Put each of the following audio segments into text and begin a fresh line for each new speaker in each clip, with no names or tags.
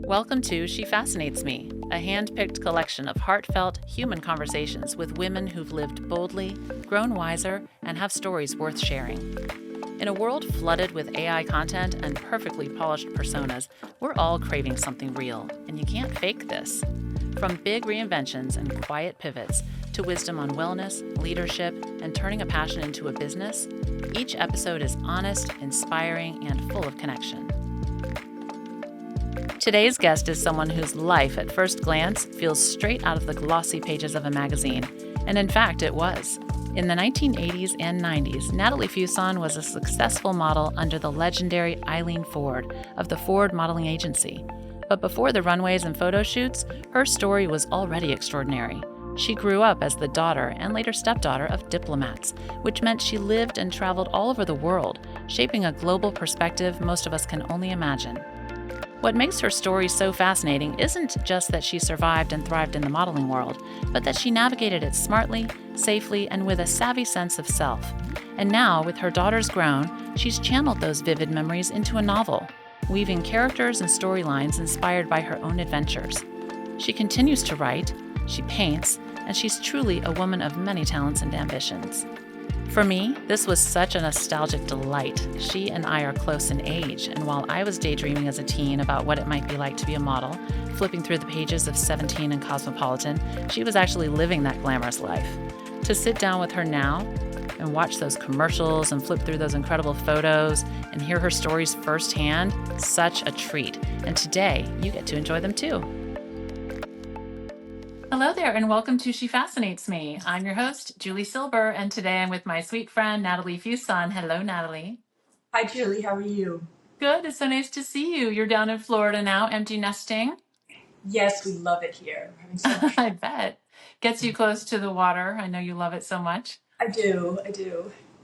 Welcome to She Fascinates Me, a hand-picked collection of heartfelt, human conversations with women who've lived boldly, grown wiser, and have stories worth sharing. In a world flooded with AI content and perfectly polished personas, we're all craving something real, and you can't fake this. From big reinventions and quiet pivots to wisdom on wellness, leadership, and turning a passion into a business, each episode is honest, inspiring, and full of connection. Today's guest is someone whose life at first glance feels straight out of the glossy pages of a magazine, and in fact it was. In the 1980s and 90s, Nathalie Fuson was a successful model under the legendary Eileen Ford of the Ford Modeling Agency. But before the runways and photo shoots, her story was already extraordinary. She grew up as the daughter and later stepdaughter of diplomats, which meant she lived and traveled all over the world, shaping a global perspective most of us can only imagine. What makes her story so fascinating isn't just that she survived and thrived in the modeling world, but that she navigated it smartly, safely, and with a savvy sense of self. And now, with her daughters grown, she's channeled those vivid memories into a novel, weaving characters and storylines inspired by her own adventures. She continues to write, she paints, and she's truly a woman of many talents and ambitions. For me, this was such a nostalgic delight. She and I are close in age, and while I was daydreaming as a teen about what it might be like to be a model, flipping through the pages of 17 and Cosmopolitan, she was actually living that glamorous life. To sit down with her now and watch those commercials and flip through those incredible photos and hear her stories firsthand, such a treat. And today, you get to enjoy them too. Hello there, and welcome to She Fascinates Me. I'm your host, Julie Silber, and today I'm with my sweet friend, Nathalie Fuson. Hello, Nathalie.
Hi, Julie. How are you?
Good. It's so nice to see you. You're down in Florida now, empty nesting.
Yes, we love it here. We're having so much fun.
I bet. Gets you close to the water. I know you love it so much.
I do.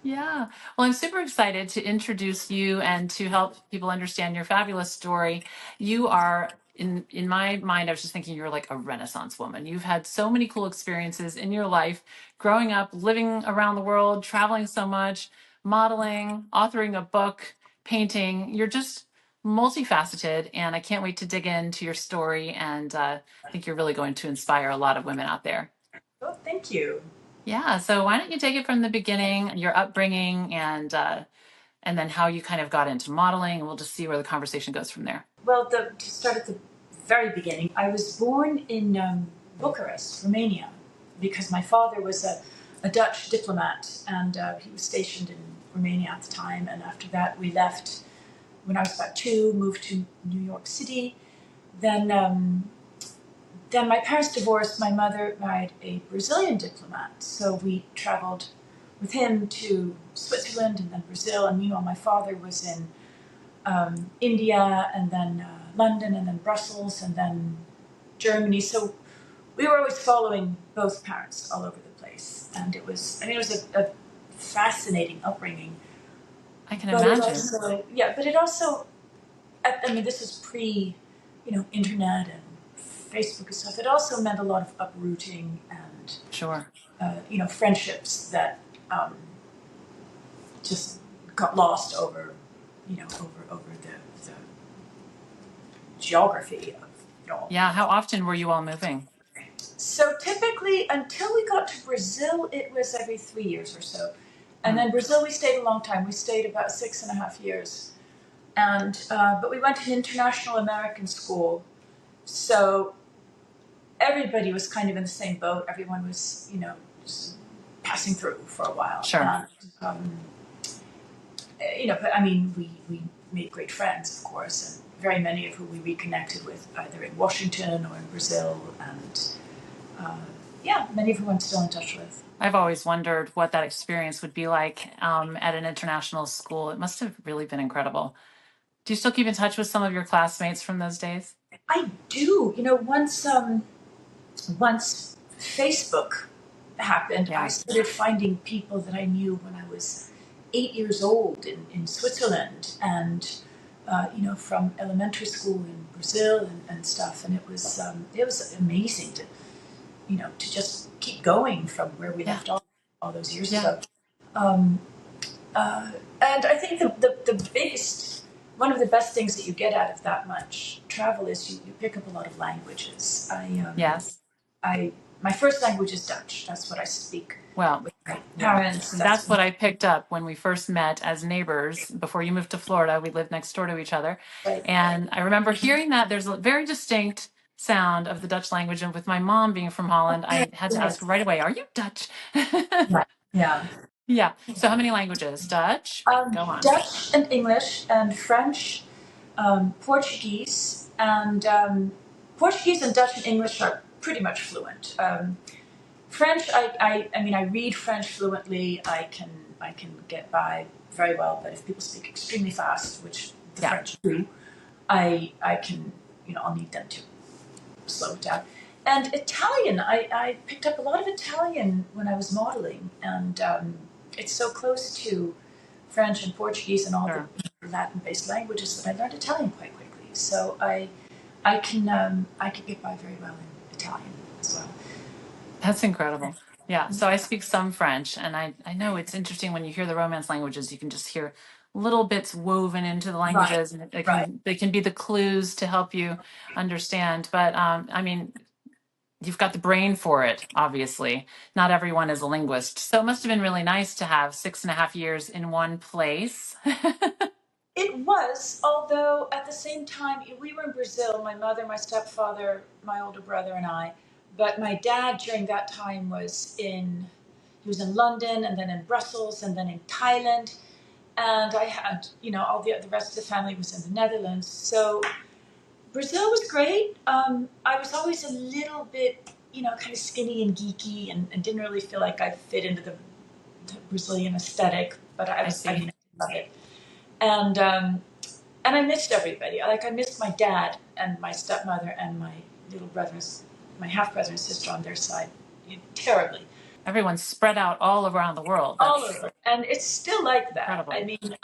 Yeah. Well, I'm super excited to introduce you and to help people understand your fabulous story. You are, in my mind, I was just thinking you're like a Renaissance woman. You've had so many cool experiences in your life, growing up, living around the world, traveling so much, modeling, authoring a book, painting. You're just multifaceted, and I can't wait to dig into your story. And I think you're really going to inspire a lot of women out there.
Oh, thank you.
Yeah, so why don't you take it from the beginning, your upbringing, and then how you kind of got into modeling, and we'll just see where the conversation goes from there.
Well, to start at the very beginning, I was born in Bucharest, Romania, because my father was a Dutch diplomat, and he was stationed in Romania at the time. And after that, we left when I was about 2, moved to New York City. Then my parents divorced. My mother married a Brazilian diplomat, so we traveled with him to Switzerland and then Brazil. And meanwhile, my father was in India and then London and then Brussels and then Germany. So we were always following both parents all over the place, and it was a fascinating upbringing.
I can imagine.
But it also, I mean, this is pre, internet and Facebook and stuff. It also meant a lot of uprooting and
Sure.
Friendships that just got lost over the geography of it all.
Yeah, how often were you all moving?
So typically, until we got to Brazil, it was every 3 years or so. And then Brazil, we stayed a long time. We stayed about 6.5 years. And but we went to an international American school. So everybody was kind of in the same boat. Everyone was, just passing through for a while.
Sure.
But I mean, we made great friends, of course, and very many of whom we reconnected with either in Washington or in Brazil. And many of whom I'm still in touch with.
I've always wondered what that experience would be like at an international school. It must have really been incredible. Do you still keep in touch with some of your classmates from those days?
I do. Once Facebook happened, I started finding people that I knew when I was 8 years old in Switzerland, and from elementary school in Brazil and stuff. And it was amazing to just keep going from where we left off all those years ago. And I think the biggest one of the best things that you get out of that much travel is you pick up a lot of languages.
Yes.
I my first language is Dutch. That's what I speak
Well,
with my
yeah.
parents.
That's what I picked up when we first met as neighbors. Before you moved to Florida, we lived next door to each other.
Right.
And I remember hearing that there's a very distinct sound of the Dutch language. And with my mom being from Holland, I had to ask
Yes.
right away, are you Dutch?
Right. Yeah.
Yeah. So how many languages? Dutch? Go on.
Dutch and English and French, Portuguese, and Portuguese and Dutch and English are pretty much fluent. French, I mean, I read French fluently. I can get by very well. But if people speak extremely fast, which the
Yeah.
French do, I can, I'll need them to slow it down. And Italian, I picked up a lot of Italian when I was modeling, and it's so close to French and Portuguese and all
Sure.
the Latin-based languages that I learned Italian quite quickly. So I can get by very well in Italian as well.
That's incredible. Yeah. So I speak some French, and I know it's interesting when you hear the Romance languages, you can just hear little bits woven into the
Right,
languages, and
right.
they can be the clues to help you understand. But I mean, you've got the brain for it, obviously. Not everyone is a linguist. So it must have been really nice to have 6.5 years in one place.
It was, although at the same time, we were in Brazil, my mother, my stepfather, my older brother, and I. But my dad during that time he was in London and then in Brussels and then in Thailand. And I had, all the rest of the family was in the Netherlands. So Brazil was great. I was always a little bit, kind of skinny and geeky and didn't really feel like I fit into the Brazilian aesthetic, but I
see.
love it. And I missed everybody. I missed my dad and my stepmother and my little brothers, my half brother and sister on their side, terribly.
Everyone's spread out all around the world.
All
That's
over, and it's still like that.
incredible.
I mean,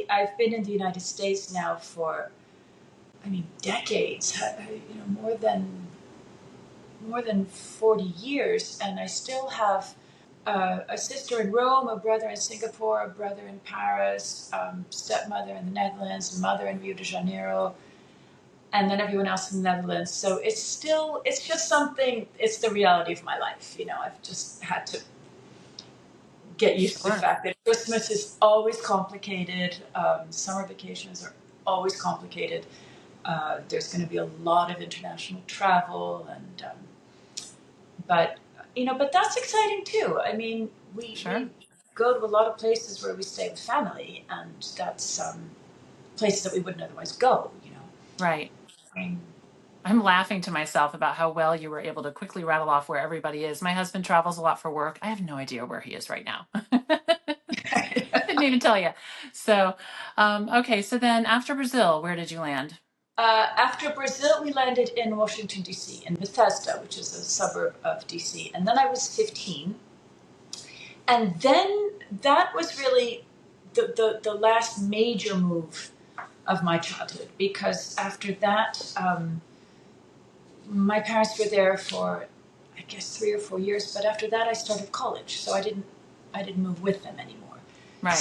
I've been in the United States now for, decades. More than 40 years, and I still have a sister in Rome, a brother in Singapore, a brother in Paris, stepmother in the Netherlands, mother in Rio de Janeiro, and then everyone else in the Netherlands. So it's just something, it's the reality of my life. I've just had to get used to the fact that Christmas is always complicated, summer vacations are always complicated. There's going to be a lot of international travel, and but that's exciting too. I mean, we go to a lot of places where we stay with family, and that's places that we wouldn't otherwise go.
Right. I'm laughing to myself about how well you were able to quickly rattle off where everybody is. My husband travels a lot for work. I have no idea where he is right now. Didn't even tell you. So, okay. So then after Brazil, where did you land?
After Brazil, we landed in Washington, D.C., in Bethesda, which is a suburb of D.C. And then I was 15. And then that was really the last major move of my childhood, because after that, my parents were there for, I guess, 3 or 4 years. But after that, I started college, so I didn't move with them anymore.
Right.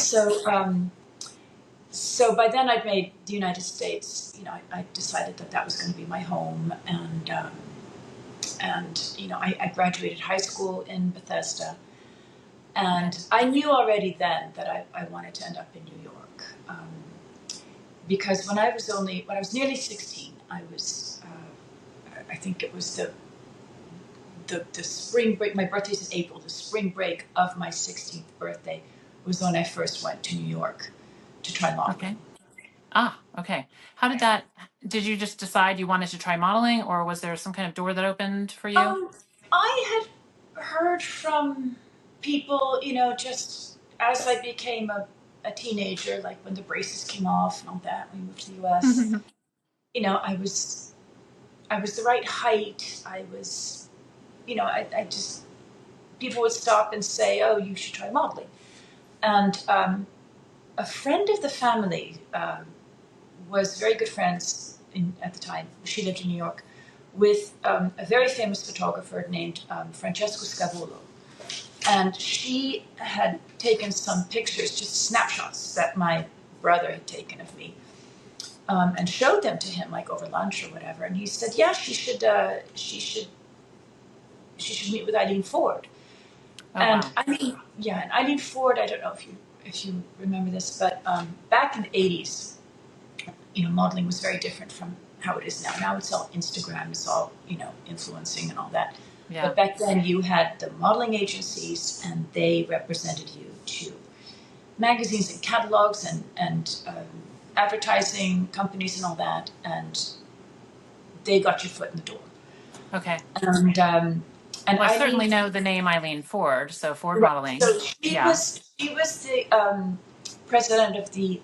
So by then I'd made the United States. I decided that was going to be my home, and I graduated high school in Bethesda, and I knew already then that I wanted to end up in New York, because when I was nearly 16, I think it was the spring break. My birthday's in April. The spring break of my 16th birthday was when I first went to New York to try modeling.
Okay. Okay. Did you just decide you wanted to try modeling, or was there some kind of door that opened for you?
I had heard from people, just as I became a teenager, like when the braces came off and all that, we moved to the US. I was the right height. I was, I just, people would stop and say, "Oh, you should try modeling." And a friend of the family was very good friends at the time. She lived in New York with a very famous photographer named Francesco Scavolo. And she had taken some pictures, just snapshots that my brother had taken of me. and showed them to him like over lunch or whatever. And he said, yeah, she should meet with Eileen Ford.
Oh,
And
wow.
I mean, yeah, and Eileen Ford, I don't know if you remember this, but back in the 80s, modeling was very different from how it is now. Now it's all Instagram, it's all, influencing and all that.
Yeah.
But back then you had the modeling agencies and they represented you to magazines and catalogs and advertising companies and all that. And they got your foot in the door.
Okay.
And
Well, I
Eileen,
certainly know the name Eileen Ford, so Ford
right,
Modeling.
so
Yeah.
she was the president of the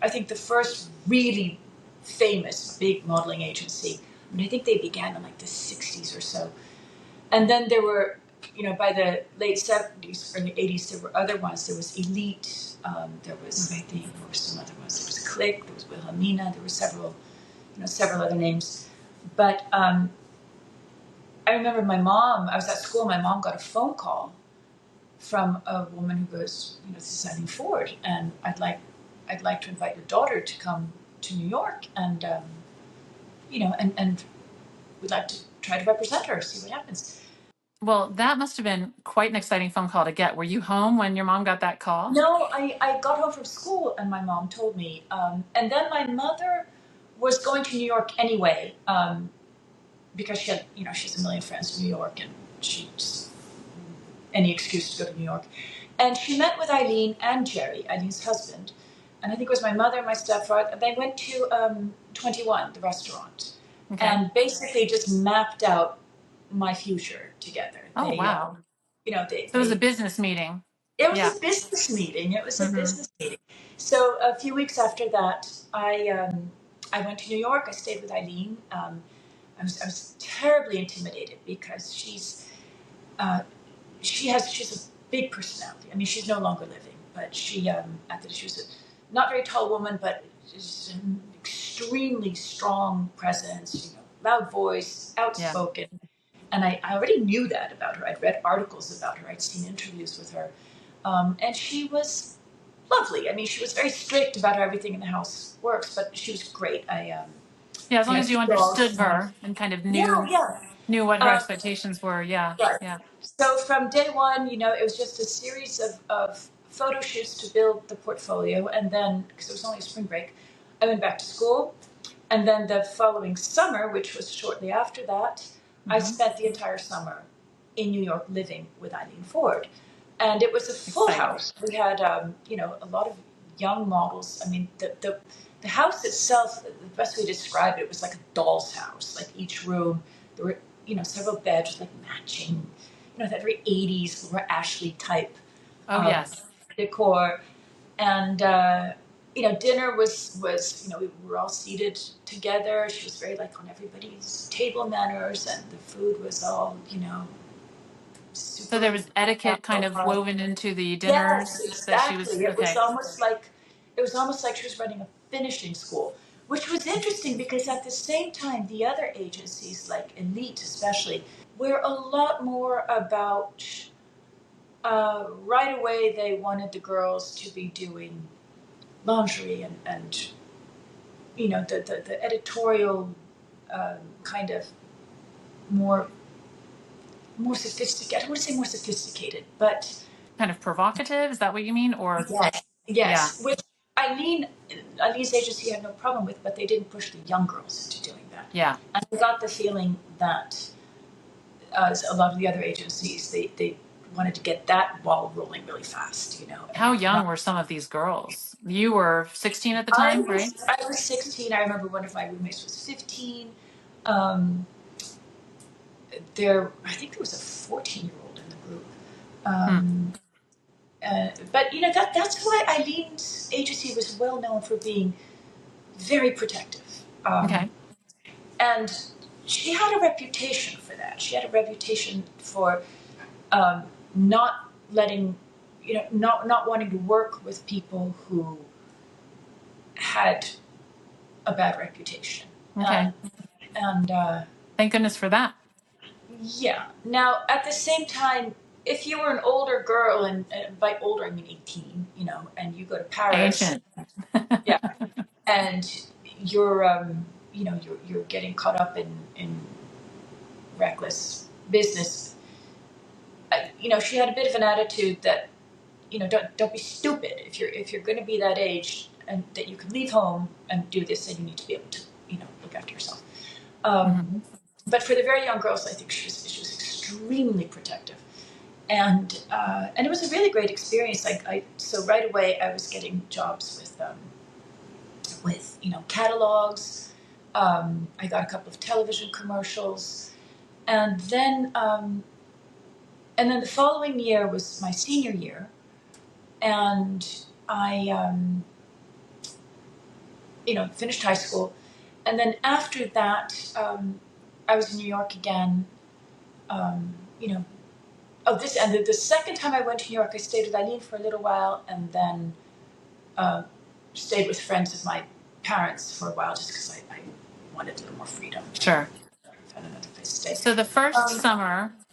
I think the first really famous big modeling agency. I mean, I think they began in like the 60s or so. And then there were, by the late 70s, early 80s, there were other ones. There was Elite. There was, I think, there were some other ones. There was Click. There was Wilhelmina. There were several other names. But I remember I was at school. My mom got a phone call from a woman who goes, this is Eileen Ford, and I'd like to invite your daughter to come to New York, and and we'd like to try to represent her, see what happens.
Well, that must have been quite an exciting phone call to get. Were you home when your mom got that call?
No, I got home from school and my mom told me, and then my mother was going to New York anyway, because she has a million friends in New York, and she just any excuse to go to New York. And she met with Eileen and Jerry, Eileen's husband, and I think it was my mother and my stepfather. They went to 21, the restaurant,
Okay.
and basically just mapped out my future together.
Oh, wow.
They
So it was a business meeting.
it was
Yeah.
a business meeting. It was a
Mm-hmm.
business meeting. So a few weeks after that, I went to New York. I stayed with Eileen. I was terribly intimidated because uh, she's a big personality. I mean, she's no longer living, but she was a not very tall woman, but just an extremely strong presence. Loud voice,
Yeah.
outspoken, and I already knew that about her. I'd read articles about her. I'd seen interviews with her, and she was lovely. I mean, she was very strict about how everything in the house works, but she was great.
Yeah, as long as you
Two dogs.
understood her and kind of
Yeah, yeah.
knew what her
Um,
expectations were. Yeah.
Right.
Yeah.
So from day one, it was just a series of photo shoots to build the portfolio. And then, because it was only a spring break, I went back to school. And then the following summer, which was shortly after that, I
Mm-hmm.
spent the entire summer in New York living with Eileen Ford. And it was a full
Exciting.
house. We had, a lot of young models. I mean, the house itself, the best way to describe it was like a doll's house. Like each room, there were, several beds with like matching, that very 80s Laura Ashley type
Oh, yes.
decor. And, dinner was we were all seated together. She was very like on everybody's table manners, and the food was all,
So
super
there was etiquette kind of
profile.
woven into the
Yes,
dinners that she was,
exactly.
okay.
It was almost like she was running a finishing school, which was interesting because at the same time, the other agencies, like Elite especially, were a lot more about. Right away, they wanted the girls to be doing lingerie and the editorial kind of more sophisticated. I don't want to say more sophisticated, but
Kind of provocative. Is that what you mean? Or,
yes,
yeah.
yes. Which Eileen's agency had no problem with, but they didn't push the young girls into doing that.
Yeah.
And I got the feeling that as a lot of the other agencies, they wanted to get that ball rolling really fast.
How
And
young
not.
were some of these girls? You were 16 at the
I
time, right?
was I was 16. I remember one of my roommates was 15. Um, I think there was a 14-year-old in the group. Um, but that's why Eileen's agency was well known for being very protective.
Okay.
And she had a reputation for that. She had a reputation for not letting, not wanting to work with people who had a bad reputation.
Okay.
And
Thank goodness for that.
yeah. Now, at the same time, if you were an older girl, and by older I mean 18, and you go to Paris,
Ancient.
yeah, and you're you're getting caught up in reckless business. She had a bit of an attitude that don't be stupid. If you're going to be that age and that you can leave home and do this, then you need to be able to look after yourself.
Mm-hmm.
But for the very young girls, I think she was extremely protective, and it was a really great experience. So right away I was getting jobs with catalogs. I got a couple of television commercials, and then the following year was my senior year, and I finished high school, and then after that I was in New York again. Um, you know, the second time I went to New York, I stayed with Eileen for a little while, and then uh, stayed with friends of my parents for a while, just because I wanted a little more freedom.
Sure.
Found another place to stay.
So
Um,
the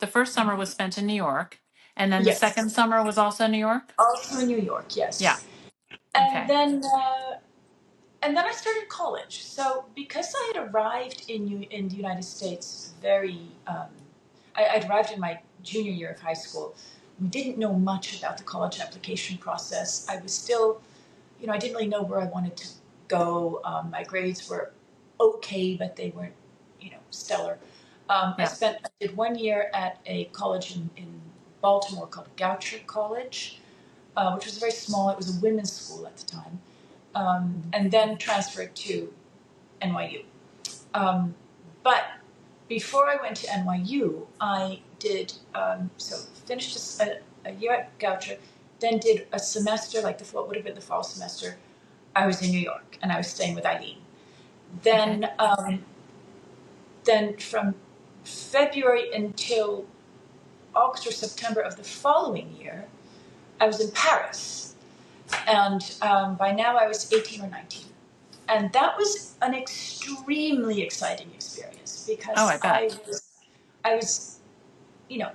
first summer was spent in New York, and then the second
yes,
summer was also New York?
also in New York.
Yeah.
Yes, and
Okay.
then I started college. So because I had arrived in the United States I'd arrived in my junior year of high school. We didn't know much about the college application process. I was still, I didn't really know where I wanted to go. My grades were okay, but they weren't, stellar.
Yeah.
I did 1 year at a college in Baltimore called Goucher College, which was very small. It was a women's school at the time, and then transferred to NYU. But before I went to NYU, I did finished a year at Goucher, then did a semester, like what would have been the fall semester. I was in New York and I was staying with Eileen. Then, then from February until August or September of the following year, I was in Paris, and by now I was 18 or 19. And that was an extremely exciting experience
Oh, I
because
bet.
I was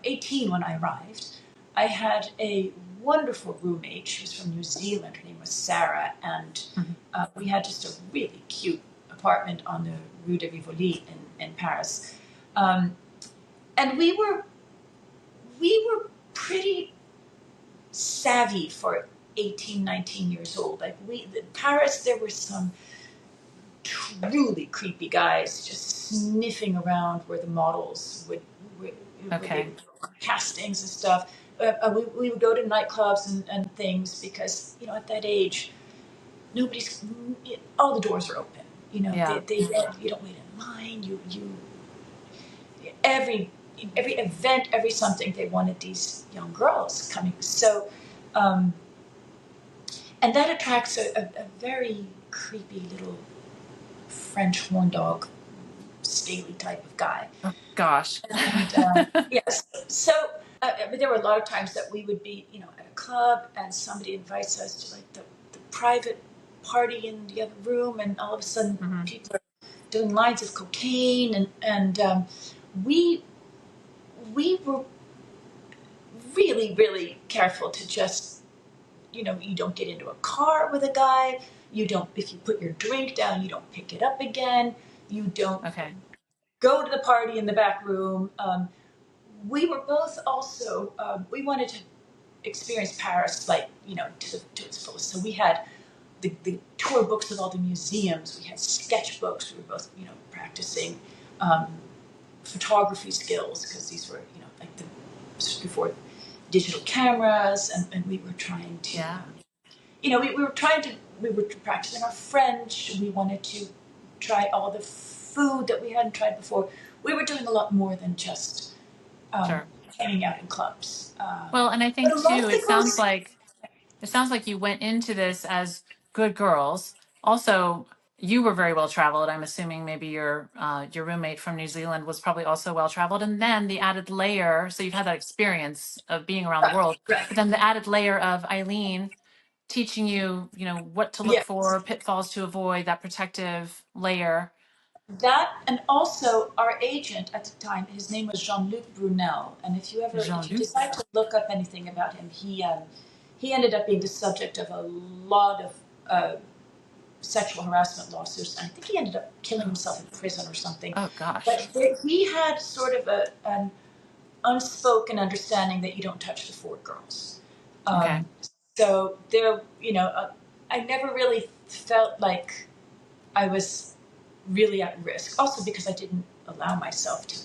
18 when I arrived. I had a wonderful roommate. She was from New Zealand. Her name was Sarah, and
Mm-hmm.
we had just a really cute apartment on the Rue de Rivoli in Paris. And we were pretty savvy for 18, 19 years old. In Paris, there were some truly creepy guys just sniffing around where the models would where they
Okay.
would go on castings and stuff. We would go to nightclubs and things because at that age, nobody's all the doors are open.
Yeah.
You don't wait in line. You every every event, every something, they wanted these young girls coming. So, um, and that attracts a very creepy little French horn dog, scaly type of guy.
Oh, gosh.
And yes, so but there were a lot of times that we would be, at a club and somebody invites us to like the private party in the other room, and all of a sudden
Mm-hmm.
people are doing lines of cocaine, and we we were really really careful to just you don't get into a car with a guy. You don't, if you put your drink down, you don't pick it up again. You don't
Okay.
go to the party in the back room. We were both also we wanted to experience Paris like to its fullest. So we had the tour books of all the museums. We had sketchbooks. We were both practicing um, photography skills because these were like before digital cameras, and we were trying to
Yeah.
we were practicing our French. We wanted to try all the food that we hadn't tried before. We were doing a lot more than just um,
Sure.
hanging out in clubs.
Well, and I
But
think
a lot
too,
of the girls,
it sounds like you went into this as good girls. Also, you were very well traveled. I'm assuming maybe your roommate from New Zealand was probably also well traveled. And then the added layer, so you've had that experience of being around the
right,
world,
right,
but then the added layer of Eileen teaching you, what to look
yes,
for, pitfalls to avoid, that protective layer.
that, and also our agent at the time, his name was Jean-Luc Brunel, and if you
Jean-Luc.
decide to look up anything about him, he ended up being the subject of a lot of sexual harassment lawsuits. And I think he ended up killing
Oh,
himself in prison or something.
oh gosh.
But he had sort of an unspoken understanding that you don't touch the Ford girls.
Okay.
So there, I never really felt like I was really at risk. Also because I didn't allow myself to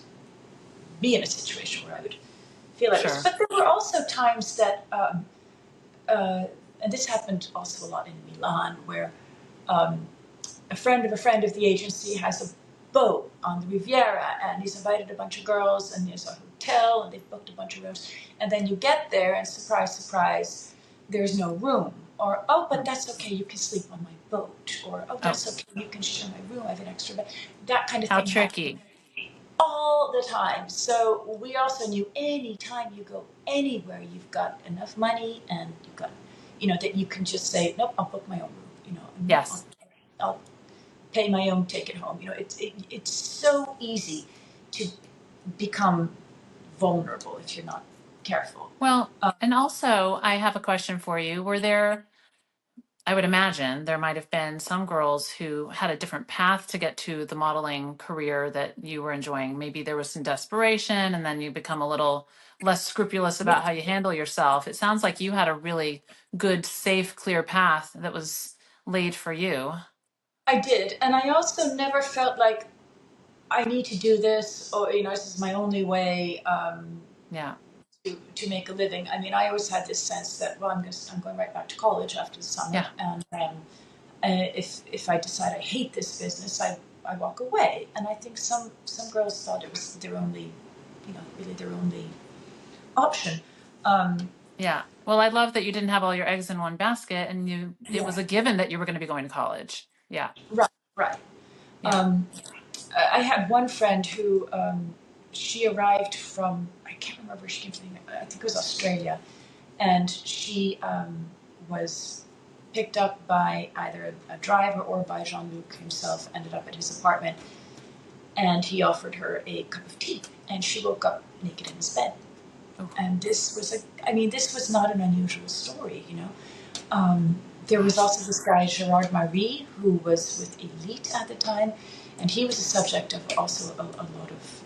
be in a situation where I would feel at risk.
Sure.
But there were also times that, uh, and this happened also a lot in Milan, where um, a friend of the agency has a boat on the Riviera, and he's invited a bunch of girls, and there's a hotel, and they've booked a bunch of rooms. And then you get there, and surprise, surprise, there's no room. Or, oh, but that's okay, you can sleep on my boat. Or, oh,
Oh,
that's okay, you can share my room, I have an extra bed. That kind of
how
thing happens
tricky.
all the time. So we also knew anytime you go anywhere, you've got enough money and you've got, that you can just say, nope, I'll book my own room, and
Yes.
I'll pay my own ticket home. It's so easy to become vulnerable if you're not careful.
Well,
Um,
and also, I have a question for you. Were there, I would imagine there might have been some girls who had a different path to get to the modeling career that you were enjoying. Maybe there was some desperation and then you become a little less scrupulous
yeah,
about how you handle yourself. It sounds like you had a really good, safe, clear path that was laid for you.
I did. And I also never felt like I need to do this or, this is my only way.
Yeah.
To make a living. I mean, I always had this sense that, well, I'm going right back to college after the summer,
Yeah.
and if I decide I hate this business, I walk away. And I think some girls thought it was their only, really their only option. Um,
Yeah. Well, I love that you didn't have all your eggs in one basket and it
yeah,
was a given that you were going to be going to college. Yeah.
right, right.
Yeah.
I had one friend who she arrived from, I can't remember where she came from. I think it was Australia, and she was picked up by either a driver or by Jean-Luc himself. Ended up at his apartment, and he offered her a cup of tea, and she woke up naked in his bed.
Oh,
And this was not an unusual story. There was
gosh.
also this guy Gerard Marie who was with Elite at the time, and he was the subject of also a lot of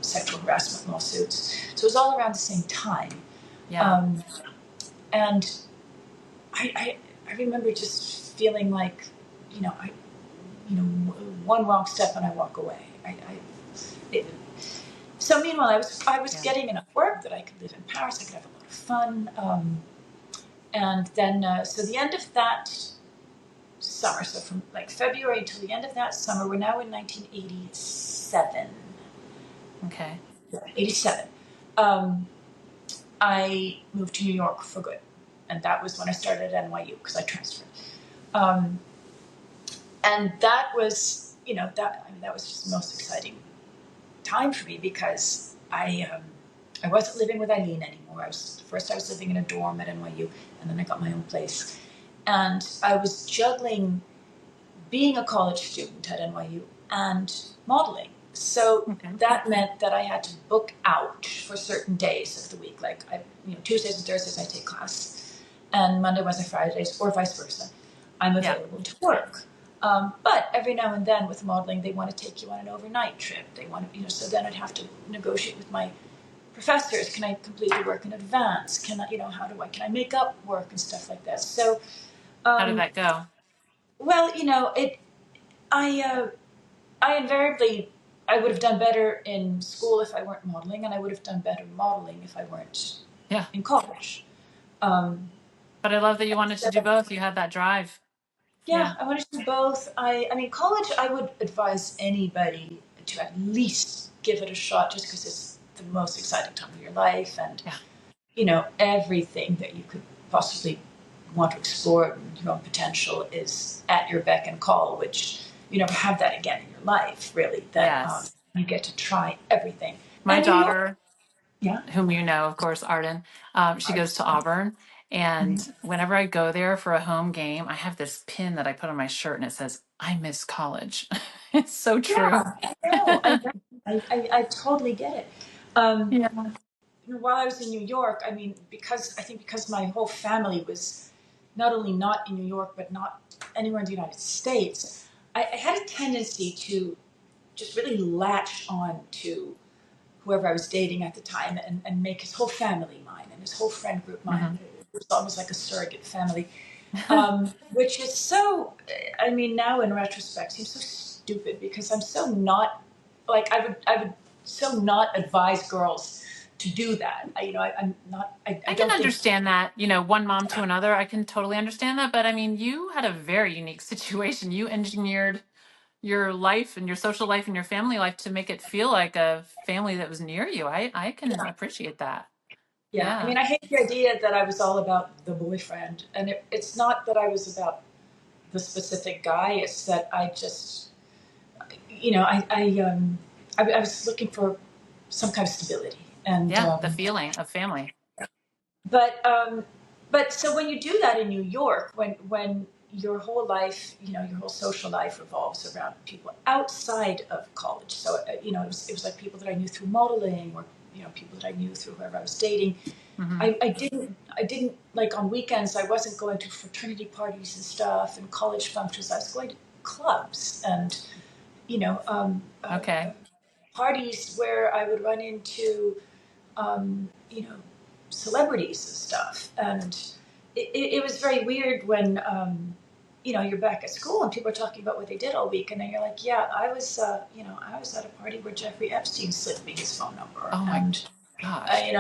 sexual harassment lawsuits. So it was all around the same time.
Yeah.
Um, and I remember just feeling like, one wrong step and I walk away. It, so meanwhile, I was
Yeah.
getting enough work that I could live in Paris. I could have a lot of fun. And then, so the end of that summer, so from like February till the end of that summer, we're now in 1987.
Okay.
Yeah, 87. Um, I moved to New York for good. And that was when I started at NYU because I transferred. Um, and that was, that was just the most exciting time for me because I wasn't living with Eileen anymore. I was living in a dorm at NYU, and then I got my own place, and I was juggling being a college student at NYU and modeling. So
Okay.
that meant that I had to book out for certain days of the week. Like Tuesdays and Thursdays I take class, and Monday, Wednesday, Fridays, or vice versa, I'm
Yeah.
available to work. But every now and then with modeling, they want to take you on an overnight trip. They want to, so then I'd have to negotiate with my professors. Can I complete the work in advance? Can I, can I make up work and stuff like that? So,
How did
um,
that go?
well, I, uh, I invariably, I would have done better in school if I weren't modeling, and I would have done better modeling if I weren't
Yeah.
in college. Um,
But I love that you wanted to
so,
do both. You had that drive.
yeah,
Yeah.
I wanted to do both. I mean, college, I would advise anybody to at least give it a shot just because it's the most exciting time of your life, and
Yeah.
everything that you could possibly want to explore your own potential is at your beck and call, which you never have that again in your life, really, that
Yes.
you get to try everything.
My
And New York,
daughter,
yeah,
whom you know, of course, Arden, she
art.
goes to Auburn. And
Mhm.
whenever I go there for a home game, I have this pin that I put on my shirt and it says, I miss college. It's so true.
Yeah, I know, I totally get it. Um,
Yeah.
while I was in New York, I mean, because my whole family was not only not in New York, but not anywhere in the United States, I had a tendency to just really latch on to whoever I was dating at the time and make his whole family mine and his whole friend group mine.
Hmm.
It was almost like a surrogate family, which is so, I mean, now in retrospect, seems so stupid because I'm so not, like, I would so not advise girls to do that. I'm not, I
I can
don't think,
understand that, one mom to another. I can totally understand that. But I mean, you had a very unique situation. You engineered your life and your social life and your family life to make it feel like a family that was near you. I can
yeah,
appreciate that.
yeah. I
Yeah.
mean, I hate the idea that I was all about the boyfriend. And it's not that I was about the specific guy, it's that I just, I was looking for some kind of stability. And
Yeah. The feeling of family.
but but so when you do that in New York, when your whole life, your whole social life revolves around people outside of college. So it was like people that I knew through modeling, or people that I knew through whoever I was dating.
Hmm.
I didn't like on weekends. I wasn't going to fraternity parties and stuff and college functions. I was going to clubs and you know um, uh,
Okay.
parties where I would run into um, you know, celebrities and stuff. And it was very weird when, you're back at school and people are talking about what they did all week. And then you're like, yeah, I was at a party where Jeffrey Epstein slipped me his phone number.
Oh my
And,
gosh.
and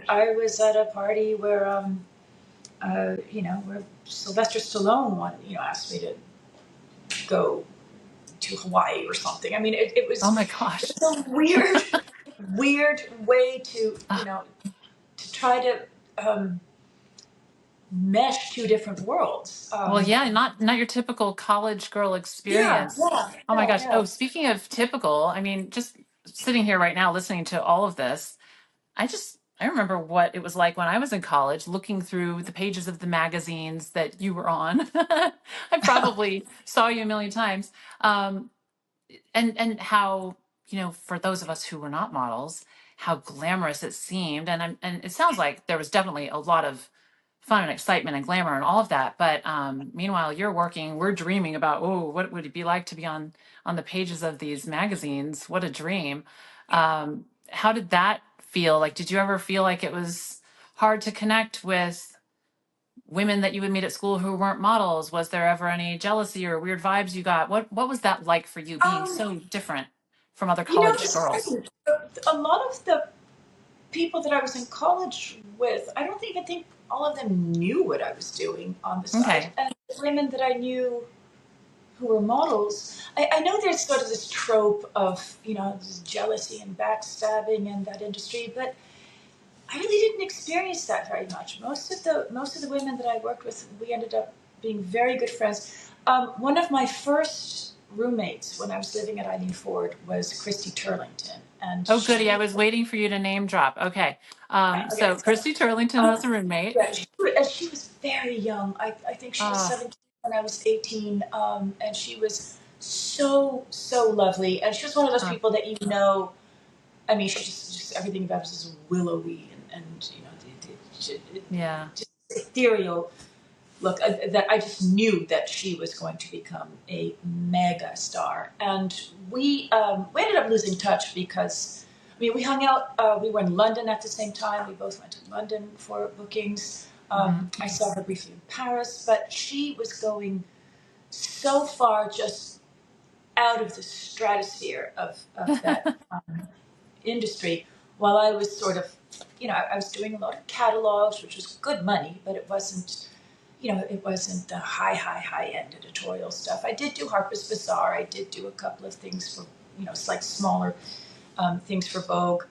I was at a party where, where Sylvester Stallone asked me to go to Hawaii or something. I mean,
Oh my
it
gosh.
was a weird, weird way to,
Ah,
to try to um, mesh two different worlds.
well, yeah, not your typical college girl
Yeah,
experience.
yeah,
Oh my
no,
gosh. Oh,
no.
speaking of typical, I mean, just sitting here right now listening to all of this, I remember what it was like when I was in college, looking through the pages of the magazines that you were on. I probably saw you a million times. Um, and how, for those of us who were not models, how glamorous it seemed. And it sounds like there was definitely a lot of fun and excitement and glamour and all of that. But meanwhile, you're working, we're dreaming about, oh, what would it be like to be on the pages of these magazines? What a dream. How did that feel? Like, did you ever feel like it was hard to connect with women that you would meet at school who weren't models? Was there ever any jealousy or weird vibes you got? What was that like for you, being
Um,
so different from other college
it's
girls?
funny. A lot of the people that I was in college with, I don't even think all of them knew what I was doing on the side.
Okay.
And the women that I knew who were models, I know there's sort of this trope of, this jealousy and backstabbing in that industry, but I really didn't experience that very much. Most of the women that I worked with, we ended up being very good friends. One of my first roommates when I was living at Eileen Ford was Christy Turlington, and
Oh, goody. I
she.
was waiting for you to name drop. Okay.
Okay,
So Christy Turlington was
um,
a roommate.
yeah, she was very young. I think she was
Uh,
17 when I was 18, and she was so lovely. And she was one of those
uh,
people that I mean, she just everything about her is willowy and
yeah.
just ethereal look. That I just knew that she was going to become a mega star, and we ended up losing touch because. I mean, we hung out. We were in London at the same time. We both went to London for bookings.
Hmm.
I saw her briefly in Paris, but she was going so far just out of the stratosphere of that industry, while I was sort of, I was doing a lot of catalogs, which was good money, but it wasn't the high end editorial stuff. I did do Harper's Bazaar. I did do a couple of things for, like smaller things for Vogue.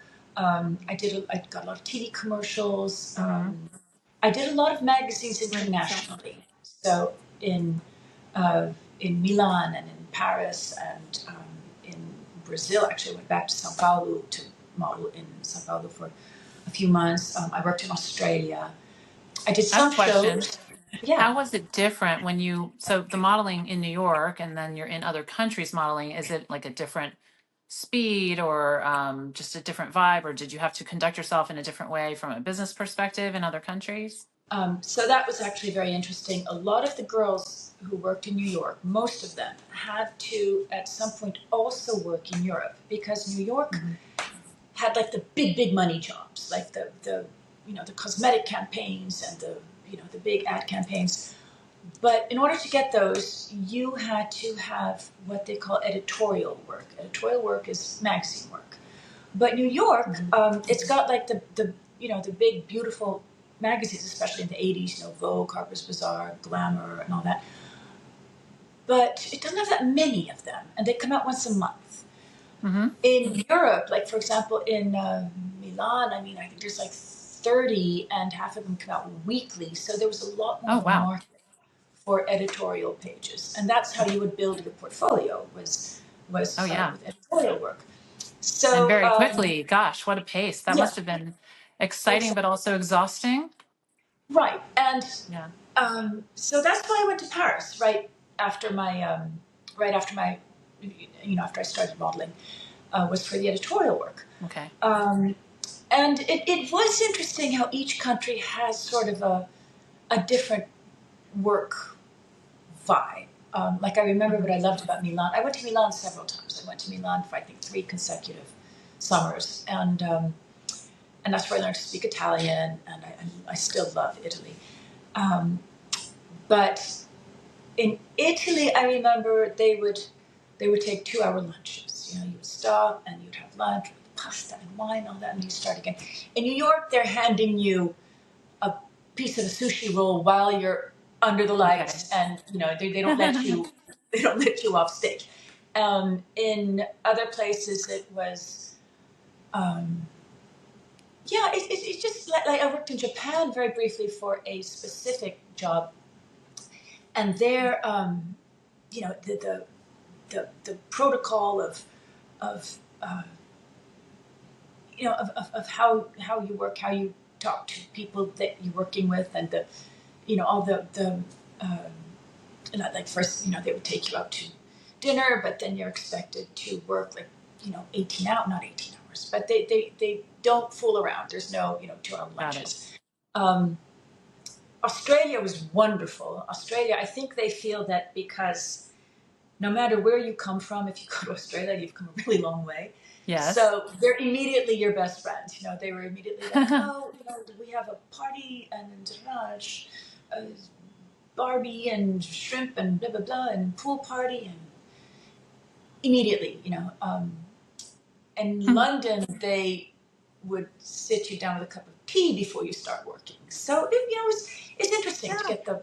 I got a lot of TV commercials.
Hmm.
I did a lot of magazines
Right. So,
internationally. So in uh, in Milan and in Paris and in Brazil. Actually, I went back to Sao Paulo to model in Sao Paulo for a few months. I worked in Australia. I did
I have a
some
question.
shows. Yeah.
How was it different when so the modeling in New York and then you're in other countries modeling, is it like a different speed or just a different vibe, or did you have to conduct yourself in a different way from a business perspective in other countries?
So that was actually very interesting. A lot of the girls who worked in New York, most of them, had to at some point also work in Europe because New York had like the big money jobs, like the cosmetic campaigns and the big ad campaigns. But in order to get those, you had to have what they call editorial work. Editorial work is magazine work. But New York, it's got like the big beautiful magazines, especially in the 80s, Vogue, Harper's Bazaar, Glamour, and all that. But it doesn't have that many of them, and they come out once a month.
Mm-hmm.
In Europe, like for example in Milan, I mean, I think there's like 30, and half of them come out weekly. So there was a lot more
Oh,
of a
wow.
market for editorial pages, and that's how you would build your portfolio was
Oh, yeah.
with editorial work.
And
So
very quickly, gosh, what a pace. That
yeah,
must have been exciting,
exactly
but also exhausting.
right, and
Yeah.
so that's why I went to Paris after my right after my after I started modeling was for the editorial work.
Okay.
And it was interesting how each country has sort of a different work vibe. Like I remember what I loved about Milan. I went to Milan several times. I went to Milan for I think 3 consecutive summers, and that's where I learned to speak Italian. And I still love Italy. Um, but in Italy, I remember they would take 2 hour lunches. You would stop and you'd have lunch with pasta and wine and all that, and you start again. In New York, they're handing you a piece of a sushi roll while you're under the
Okay.
lights, and they don't let you they don't let you off stage. In other places, it was yeah, it's just like I worked in Japan very briefly for a specific job, and there, the protocol of of how you work, how you talk to people that you're working with, and all the um, like first they would take you out to dinner, but then you're expected to work like 18 out not 18 hours, but they don't fool around. There's no 2 hour
Got it.
lunches. um, Australia was wonderful. Australia, I think they feel that because no matter where you come from, if you go to Australia, you've come a really long way.
Yes.
So they're immediately your best friends. They were immediately like, oh, we have a party and Barbie and shrimp and blah blah blah and pool party and immediately, in London they would sit you down with a cup of tea before you start working. So it's interesting to get the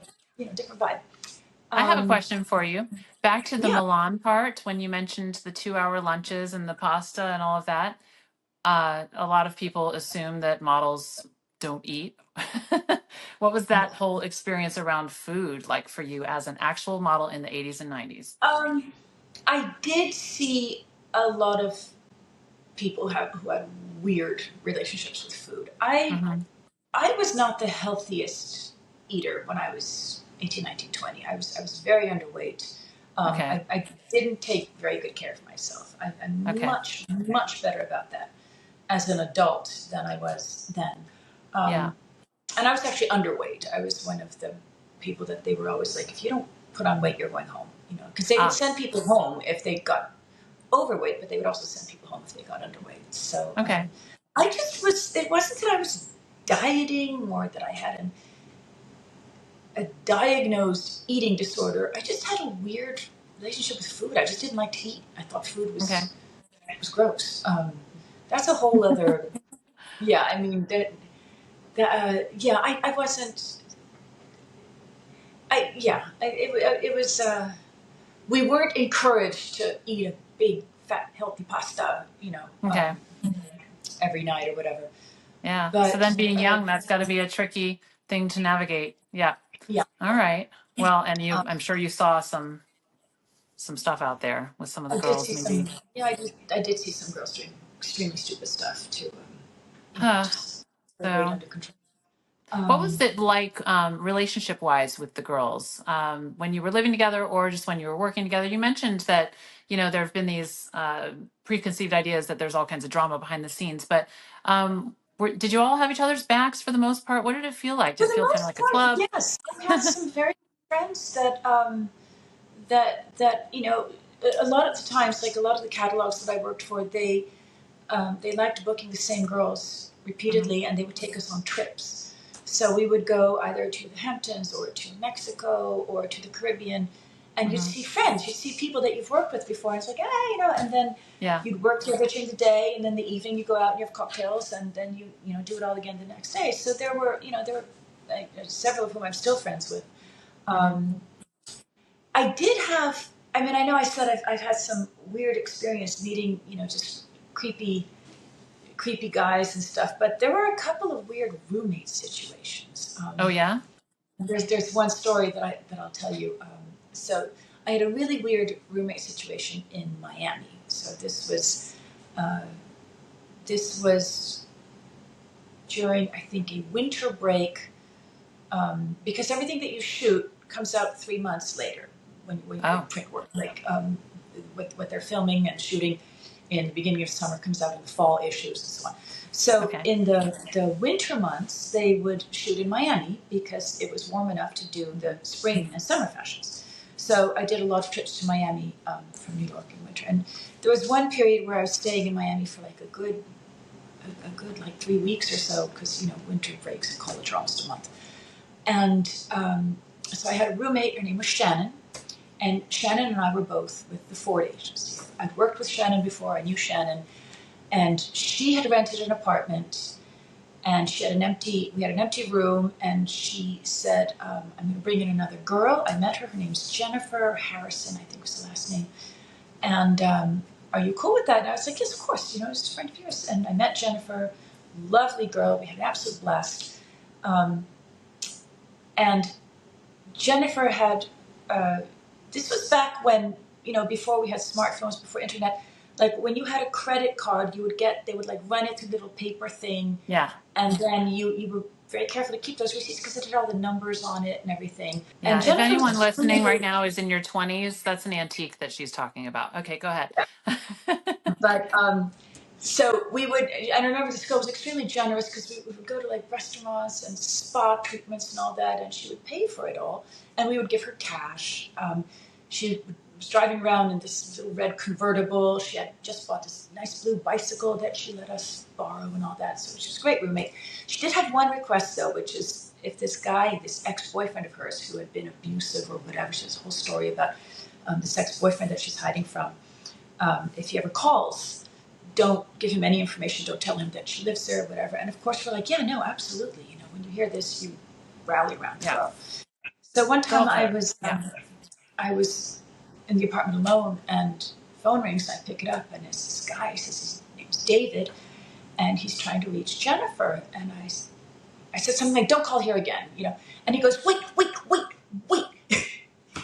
different vibe.
I have a
Um,
question for you. Back to the
yeah.
Milan part, when you mentioned the 2 hour lunches and the pasta and all of that, a lot of people assume that models don't eat. What was that whole experience around food like for you as an actual model in the 80s and 90s?
Um, I did see a lot of people who had weird relationships with food.
Mm-hmm.
I was not the healthiest eater when I was 18, 19, 20. I was very underweight.
Okay.
I didn't take very good care of myself. I'm
Okay.
much better about that as an adult than I was then.
Yeah.
Um, and I was actually underweight. I was one of the people that they were always like, if you don't put on weight, you're going home. Because they would
Ah,
send people home if they got overweight, but they would also send people home if they got underweight. So
okay.
I just was. It wasn't that I was dieting or that I had a diagnosed eating disorder. I just had a weird relationship with food. I just didn't like to eat. I thought food
Okay.
was gross. That's a whole other. Yeah, I mean, yeah, I wasn't. It was. We weren't encouraged to eat a big, fat, healthy pasta,
Okay.
every night or whatever.
Yeah. So
But
then being young, that's got to be a tricky thing to navigate. Yeah.
yeah,
All right. Well, and
um,
I'm sure you saw some stuff out there with some of the
I did
girls
see some.
maybe.
Yeah, I did see some girls doing extremely stupid stuff to,
Huh.
just their weight
So
under control.
what was
Um,
it like relationship wise with the girls when you were living together or just when you were working together? You mentioned that, there have been these preconceived ideas that there's all kinds of drama behind the scenes, but Did you all have each other's backs for the most part? What did it feel like?
For
Did it
the
feel kind of
most
like a
part,
club?
yes. I had some very good friends that a lot of the times, like a lot of the catalogs that I worked for, they liked booking the same girls repeatedly, and they would take us on trips. So we would go either to the Hamptons or to Mexico or to the Caribbean, and you'd see friends, you'd see people that you've worked with before, and it's like, and then
Yeah.
you'd work together during the day, and then the evening you go out and you have cocktails, and then you do it all again the next day. So there were several of whom I'm still friends with. Um, I did have. I mean, I know I said I've had some weird experience meeting, just creepy guys and stuff. But there were a couple of weird roommate situations.
Oh yeah.
There's one story that I'll tell you. So I had a really weird roommate situation in Miami. So this was during, I think, a winter break, because everything that you shoot comes out 3 months later when
Oh.
print work, like what they're filming and shooting in the beginning of summer comes out in the fall issues and so on. So
Okay.
in the winter months, they would shoot in Miami because it was warm enough to do the spring and summer fashions. So I did a lot of trips to Miami from New York in winter. And there was one period where I was staying in Miami for like a good like 3 weeks or so, because winter breaks in college are almost a month. And so I had a roommate. Her name was Shannon, and Shannon and I were both with the Ford agency. I'd worked with Shannon before. I knew Shannon, and she had rented an apartment, and we had an empty room, and she said, I'm going to bring in another girl. I met her. Her name's Jennifer Harrison, I think was the last name. And are you cool with that? And I was like, yes, of course. It's a friend of yours. And I met Jennifer, lovely girl. We had an absolute blast. And Jennifer had, this was back when, before we had smartphones, before internet, like when you had a credit card, they would like run it through a little paper thing.
Yeah.
And then you were very careful to keep those receipts because it had all the numbers on it and everything.
Yeah.
And
If
Jennifer
anyone
was
listening right now is in your 20s, that's an antique that she's talking about. Okay, go ahead.
But so we would, I remember this girl was extremely generous because we would go to like restaurants and spa treatments and all that, and she would pay for it all, and we would give her cash. She was driving around in this little red convertible. She had just bought this nice blue bicycle that she let us borrow and all that, so she was a great roommate. She did have one request though, which is if this ex-boyfriend of hers who had been abusive or whatever, she has a whole story about this ex-boyfriend that she's hiding from. If he ever calls, don't give him any information. Don't tell him that she lives there or whatever. And of course, we're like, yeah, no, absolutely. When you hear this, you rally around her. So one time I was in the apartment alone, and phone rings, and I pick it up, and it's this guy. He says his name's David, and he's trying to reach Jennifer. And I said something like, don't call here again, And he goes, wait.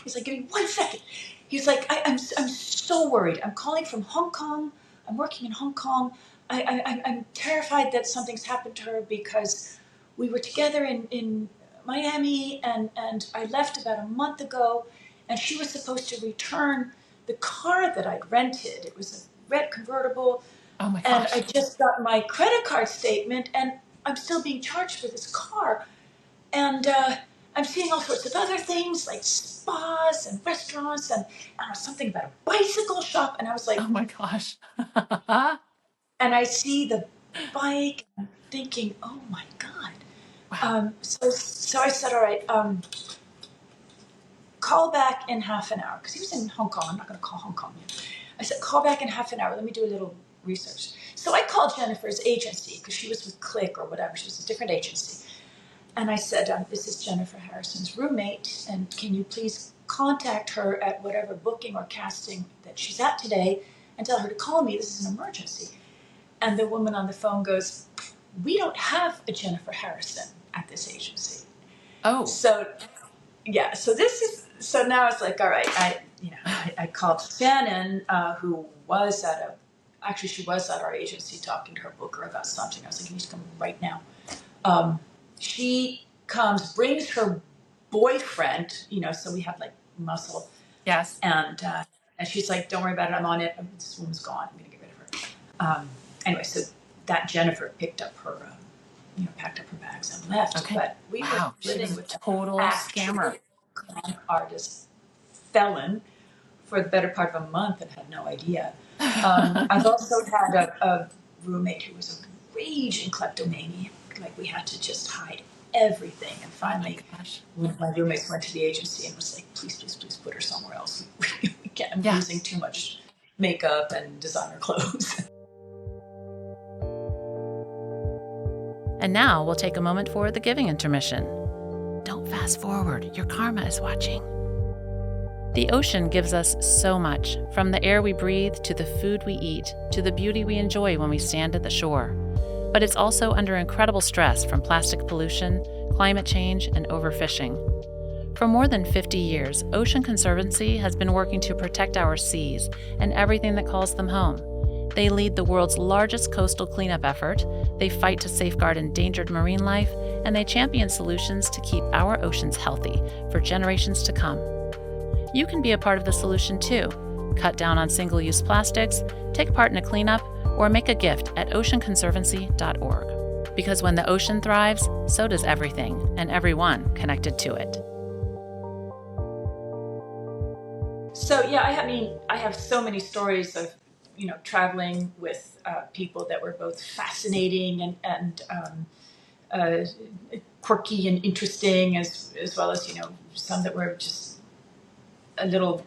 He's like, give me 1 second. He's like, I'm so worried. I'm calling from Hong Kong. I'm working in Hong Kong. I'm terrified that something's happened to her because we were together in Miami, and I left about a month ago, and she was supposed to return the car that I'd rented. It was a red convertible.
Oh my
And
gosh.
I just got my credit card statement, and I'm still being charged for this car. And I'm seeing all sorts of other things like spas and restaurants, and something about a bicycle shop. And I was like,
Oh my gosh.
and I see the bike, and I'm thinking, oh my God.
Wow.
So I said, all right, call back in half an hour. Because he was in Hong Kong. I'm not going to call Hong Kong yet. I said, call back in half an hour. Let me do a little research. So I called Jennifer's agency because she was with Click or whatever. She was a different agency. And I said, this is Jennifer Harrison's roommate, and can you please contact her at whatever booking or casting that she's at today and tell her to call me. This is an emergency. And the woman on the phone goes, we don't have a Jennifer Harrison at this agency.
Oh.
So, yeah, so now it's like, all right, I called Shannon, who was she was at our agency talking to her booker about something. I was like, you need to come right now. She comes, brings her boyfriend, so we have like muscle.
Yes.
And she's like, don't worry about it. I'm on it. This woman's gone. I'm going to get rid of her. Anyway, so that Jennifer picked up her packed up her bags and left.
Okay.
But we were
Wow. She was
living
a
with an
total scammer.
actual con artist felon for the better part of a month and had no idea. I've also had a roommate who was a raging kleptomaniac. Like we had to just hide everything. And
Oh my
finally,
gosh.
one of my roommates went to the agency and was like, please, please, please put her somewhere else. I'm
Yeah.
using too much makeup and designer clothes.
And now we'll take a moment for the giving intermission. Don't fast forward, your karma is watching. The ocean gives us so much, from the air we breathe to the food we eat to the beauty we enjoy when we stand at the shore. But it's also under incredible stress from plastic pollution, climate change, and overfishing. For more than 50 years, Ocean Conservancy has been working to protect our seas and everything that calls them home. They lead the world's largest coastal cleanup effort, they fight to safeguard endangered marine life, and they champion solutions to keep our oceans healthy for generations to come. You can be a part of the solution too. Cut down on single-use plastics, take part in a cleanup, or make a gift at oceanconservancy.org. Because when the ocean thrives, so does everything and everyone connected to it.
So yeah, I have so many stories of traveling with people that were both fascinating and quirky and interesting, as well as some that were just a little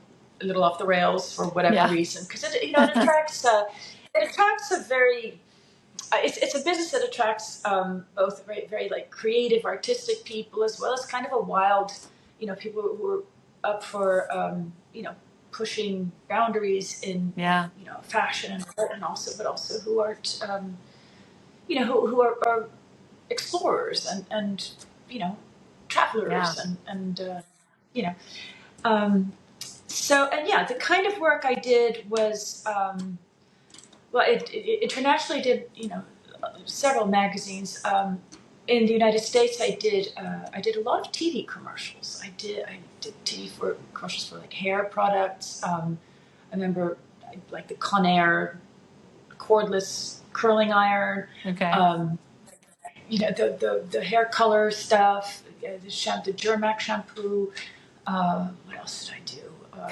off the rails for whatever reason. Because it attracts a very it's a business that attracts both very very like creative, artistic people, as well as kind of a wild, people who are up for pushing boundaries in fashion and art, and also who aren't who are explorers and travelers and you know so and yeah, the kind of work I did was it internationally did several magazines. In the United States, I did a lot of TV commercials. I did TV for commercials for like hair products. I remember like the Conair cordless curling iron.
Okay.
The hair color stuff, the Germac shampoo. What else did I do?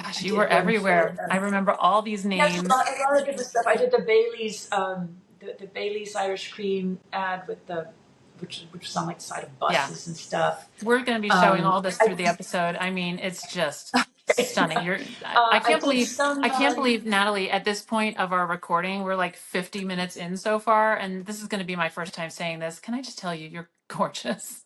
Gosh, you were everywhere. I remember all these names.
Yes, a lot of different stuff. I did the Bailey's, the Bailey's Irish cream ad with which was on like the side of buses and stuff.
We're going to be showing all this through the episode. I mean, it's just stunning. I can't believe, Natalie, at this point of our recording, we're like 50 minutes in so far, and this is going to be my first time saying this. Can I just tell you, you're gorgeous.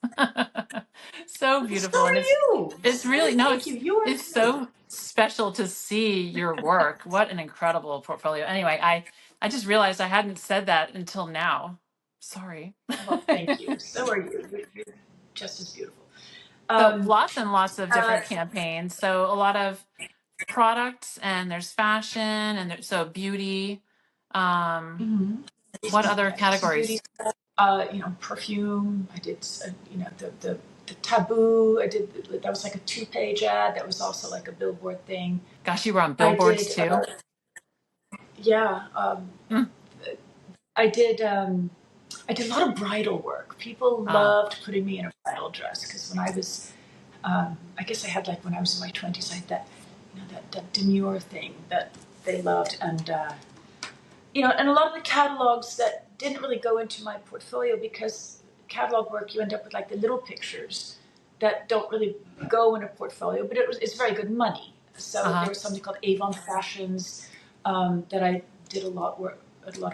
So beautiful.
So are you.
It's really, no,
it's
so special to see your work. What an incredible portfolio. Anyway, I just realized I hadn't said that until now. Sorry.
Well, thank you. So are you. You're just as beautiful.
So lots and lots of different campaigns. So a lot of products, and there's fashion, and so beauty. What other categories?
Beauty, perfume. I did, the taboo. I did, that was like a 2-page ad. That was also like a billboard thing.
Gosh, you were on billboards too?
Yeah. I did a lot of bridal work. People loved putting me in a bridal dress because when I was, I guess I had like when I was in my 20s, I had that, that demure thing that they loved, and and a lot of the catalogs that didn't really go into my portfolio because catalog work you end up with like the little pictures that don't really go in a portfolio, but it's very good money. So there was something called Avon Fashions that I did a lot of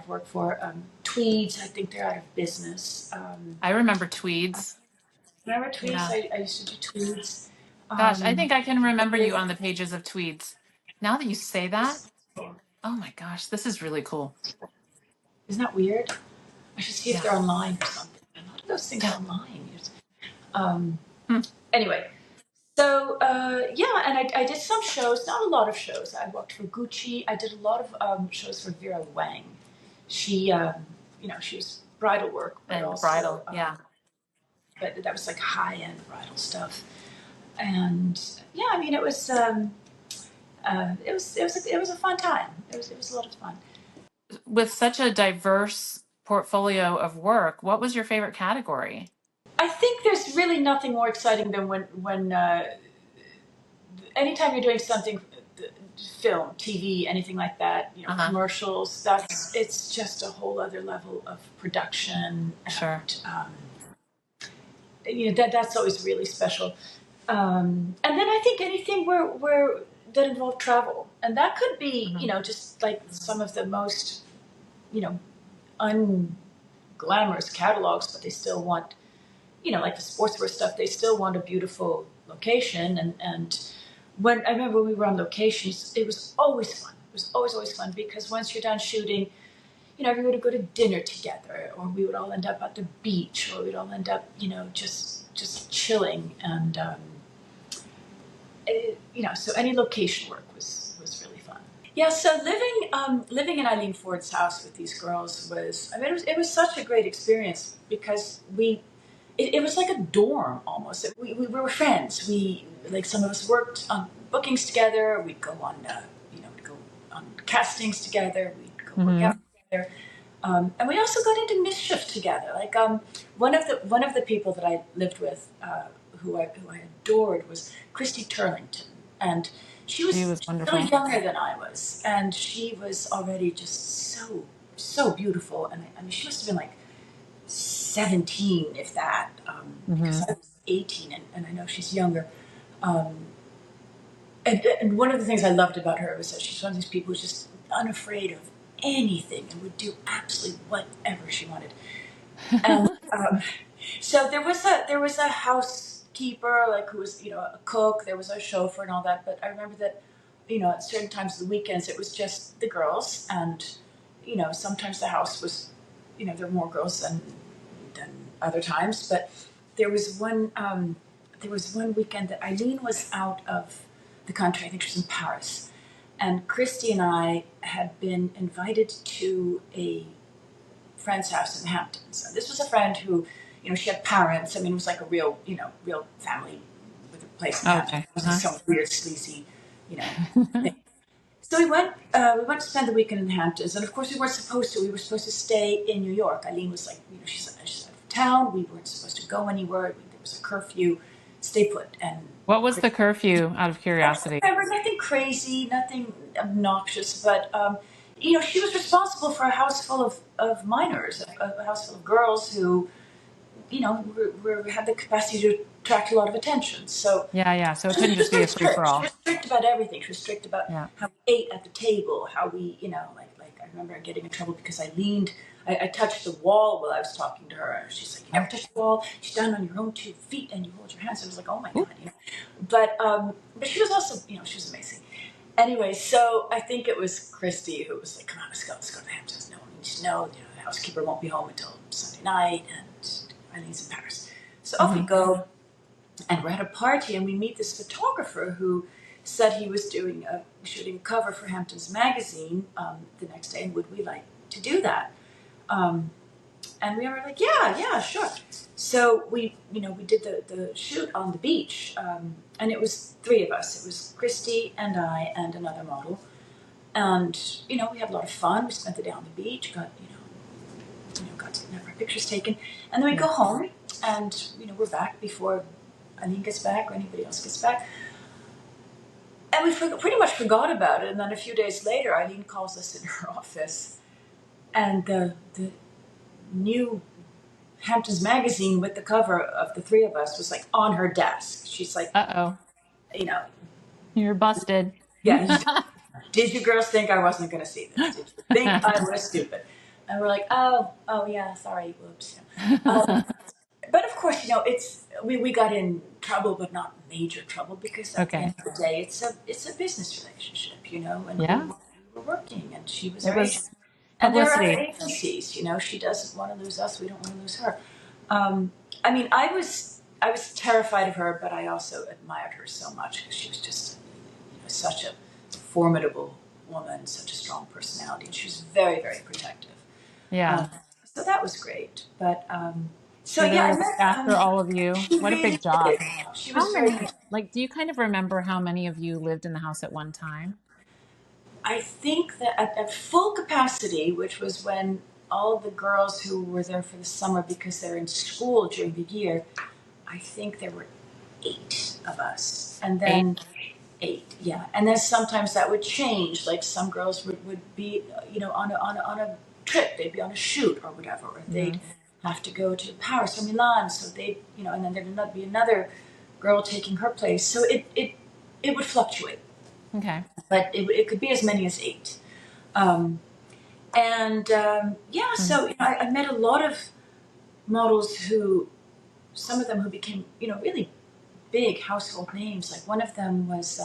work for. Tweeds, I think they're out of business.
I remember Tweeds.
Remember Tweeds? Yeah. I used to do Tweeds.
Gosh, I think I can remember you on the pages of Tweeds. Now that you say that, oh my gosh, this is really cool.
Isn't that weird? I should see if they're online or something. A lot of those things are online. Anyway, so and I did some shows, not a lot of shows. I worked for Gucci. I did a lot of shows for Vera Wang. She, she was bridal work, but
and
also
bridal,
But that was like high-end bridal stuff, and I mean, it was a fun time. It was a lot of fun.
With such a diverse portfolio of work, what was your favorite category?
I think there's really nothing more exciting than when anytime you're doing something, film, TV, anything like that,
Uh-huh.
commercials. It's just a whole other level of production,
Sure.
and that's always really special. And then I think anything where that involved travel, and that could be
Mhm.
just like some of the most you know unglamorous catalogs, but they still want like the sportswear stuff. They still want a beautiful location, and when I remember we were on locations, it was always fun. It was always fun because once you're done shooting, we would go to dinner together, or we would all end up at the beach, or we'd all end up, just chilling. And so any location work was really fun. Yeah, so living in Eileen Ford's house with these girls was, I mean, it was such a great experience because it was like a dorm almost. We were friends. We like some of us worked on bookings together. We'd go on castings together. We'd go work
Hmm.
out together, and we also got into mischief together. Like one of the people that I lived with, who I adored, was Christy Turlington, and she
She
was
was
a little
wonderful.
younger than I was, and she was already just so beautiful. And I mean, she must have been like 17, if that, because
Hmm.
I was 18, and I know she's younger. Um, and one of the things I loved about her was that she's one of these people who's just unafraid of anything and would do absolutely whatever she wanted. And so there was a housekeeper, like, who was a cook. There was a chauffeur and all that. But I remember that at certain times of the weekends it was just the girls, and sometimes the house was there were more girls than other times. But there was one weekend that Eileen was out of the country. I think she was in Paris, and Christy and I had been invited to a friend's house in the Hamptons. And this was a friend who, she had parents. I mean, it was like a real family with a place in the Hamptons.
Okay.
It wasn't
Uh-huh.
some weird, sleazy, you know, thing. So we went to spend the weekend in the Hamptons, and of course we weren't supposed to. We were supposed to stay in New York. Eileen was like, she's out of town. We weren't supposed to go anywhere. There was a curfew. Stay put. And
What was the curfew, out of
I don't
curiosity?
remember, nothing crazy, nothing obnoxious, but she was responsible for a house full of minors, a house full of girls who, had the capacity to attract a lot of attention. So
Yeah, yeah. So it
she
couldn't
was
just be
very
a free for
strict. She was
all.
strict about everything. She was strict about
Yeah.
how we ate at the table, how we, like I remember getting in trouble because I touched the wall while I was talking to her. And she's like, "You never
Oh.
touch the wall. You stand on your own 2 feet and you hold your hands." I was like, "Oh my
Ooh.
god." But she was also, she was amazing. Anyway, so I think it was Christy who was like, "Come on, let's go to the Hamptons. No one needs to know. The housekeeper won't be home until Sunday night, and Eileen's in Paris." So off we
Hmm.
go, and we're at a party, and we meet this photographer who said he was shooting a cover for Hamptons magazine the next day, and would we like to do that? Um, and we were like, yeah, sure. So we did the shoot on the beach, and it was three of us. It was Christy and I and another model, and we had a lot of fun. We spent the day on the beach, got to have our pictures taken, and then we go
Yeah.
home, and we're back before Eileen gets back or anybody else gets back. And we pretty much forgot about it. And then a few days later, Eileen calls us in her office, and the new Hamptons magazine with the cover of the three of us was like on her desk. She's like,
Uh-oh.
you know,
You're busted.
yeah, did you girls think I wasn't going to see this? Did you think I was stupid? And we're like, oh yeah, sorry, whoops. But of course, we got in trouble, but not major trouble, because at the
Okay.
end of the day, it's a business relationship, and we
Yeah.
were working, and she was
It
our agent.
was
And there are other
publicity.
agencies, she doesn't want to lose us, we don't want to lose her. I mean, I was terrified of her, but I also admired her so much because she was just such a formidable woman, such a strong personality, and she was very, very protective.
Yeah.
Um, so that was great. But so
So they
yeah,
were
I
looked
met.
after all of you.
She
What a
really
big job.
did. She was
How
very
many,
good.
like, do you kind of remember how many of you lived in the house at one time?
I think that at full capacity, which was when all the girls who were there for the summer because they're in school during the year, I think there were 8 of us. And then 8, yeah. And then sometimes that would change. Like some girls would be, on a trip. They'd be on a shoot or whatever, or they'd have to go to Paris or Milan. So and then there'd be another girl taking her place. So it would fluctuate.
Okay.
But it could be as many as 8. So I met a lot of models some of them who became, really big household names. Like one of them was,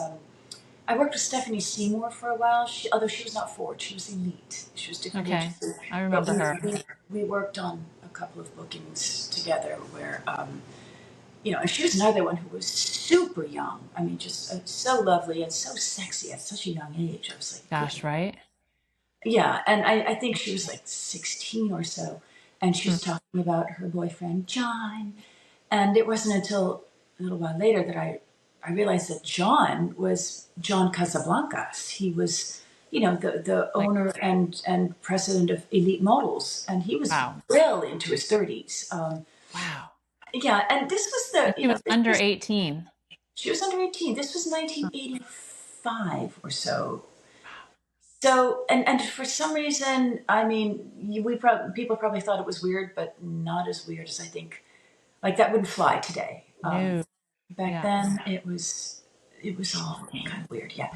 I worked with Stephanie Seymour for a while. Although she was not Ford, she was Elite. She was different
Okay.
agencies.
I remember her.
We worked on a couple of bookings together where, and she was another one who was super young. I mean, just so lovely and so sexy at such a young age. I was like,
Gosh, right?
yeah, and I think she was like 16 or so, and she was talking about her boyfriend, John. And it wasn't until a little while later that I realized that John was John Casablancas. He was, the owner and president of Elite Models, and he was well into his 30s.
Wow.
Yeah, and this was
She was under 18.
She was under 18. This was 1985 or so. So, and for some reason, I mean, people probably thought it was weird, but not as weird as I think. Like that wouldn't fly today.
No.
Back then, it was all kind of weird. Yeah,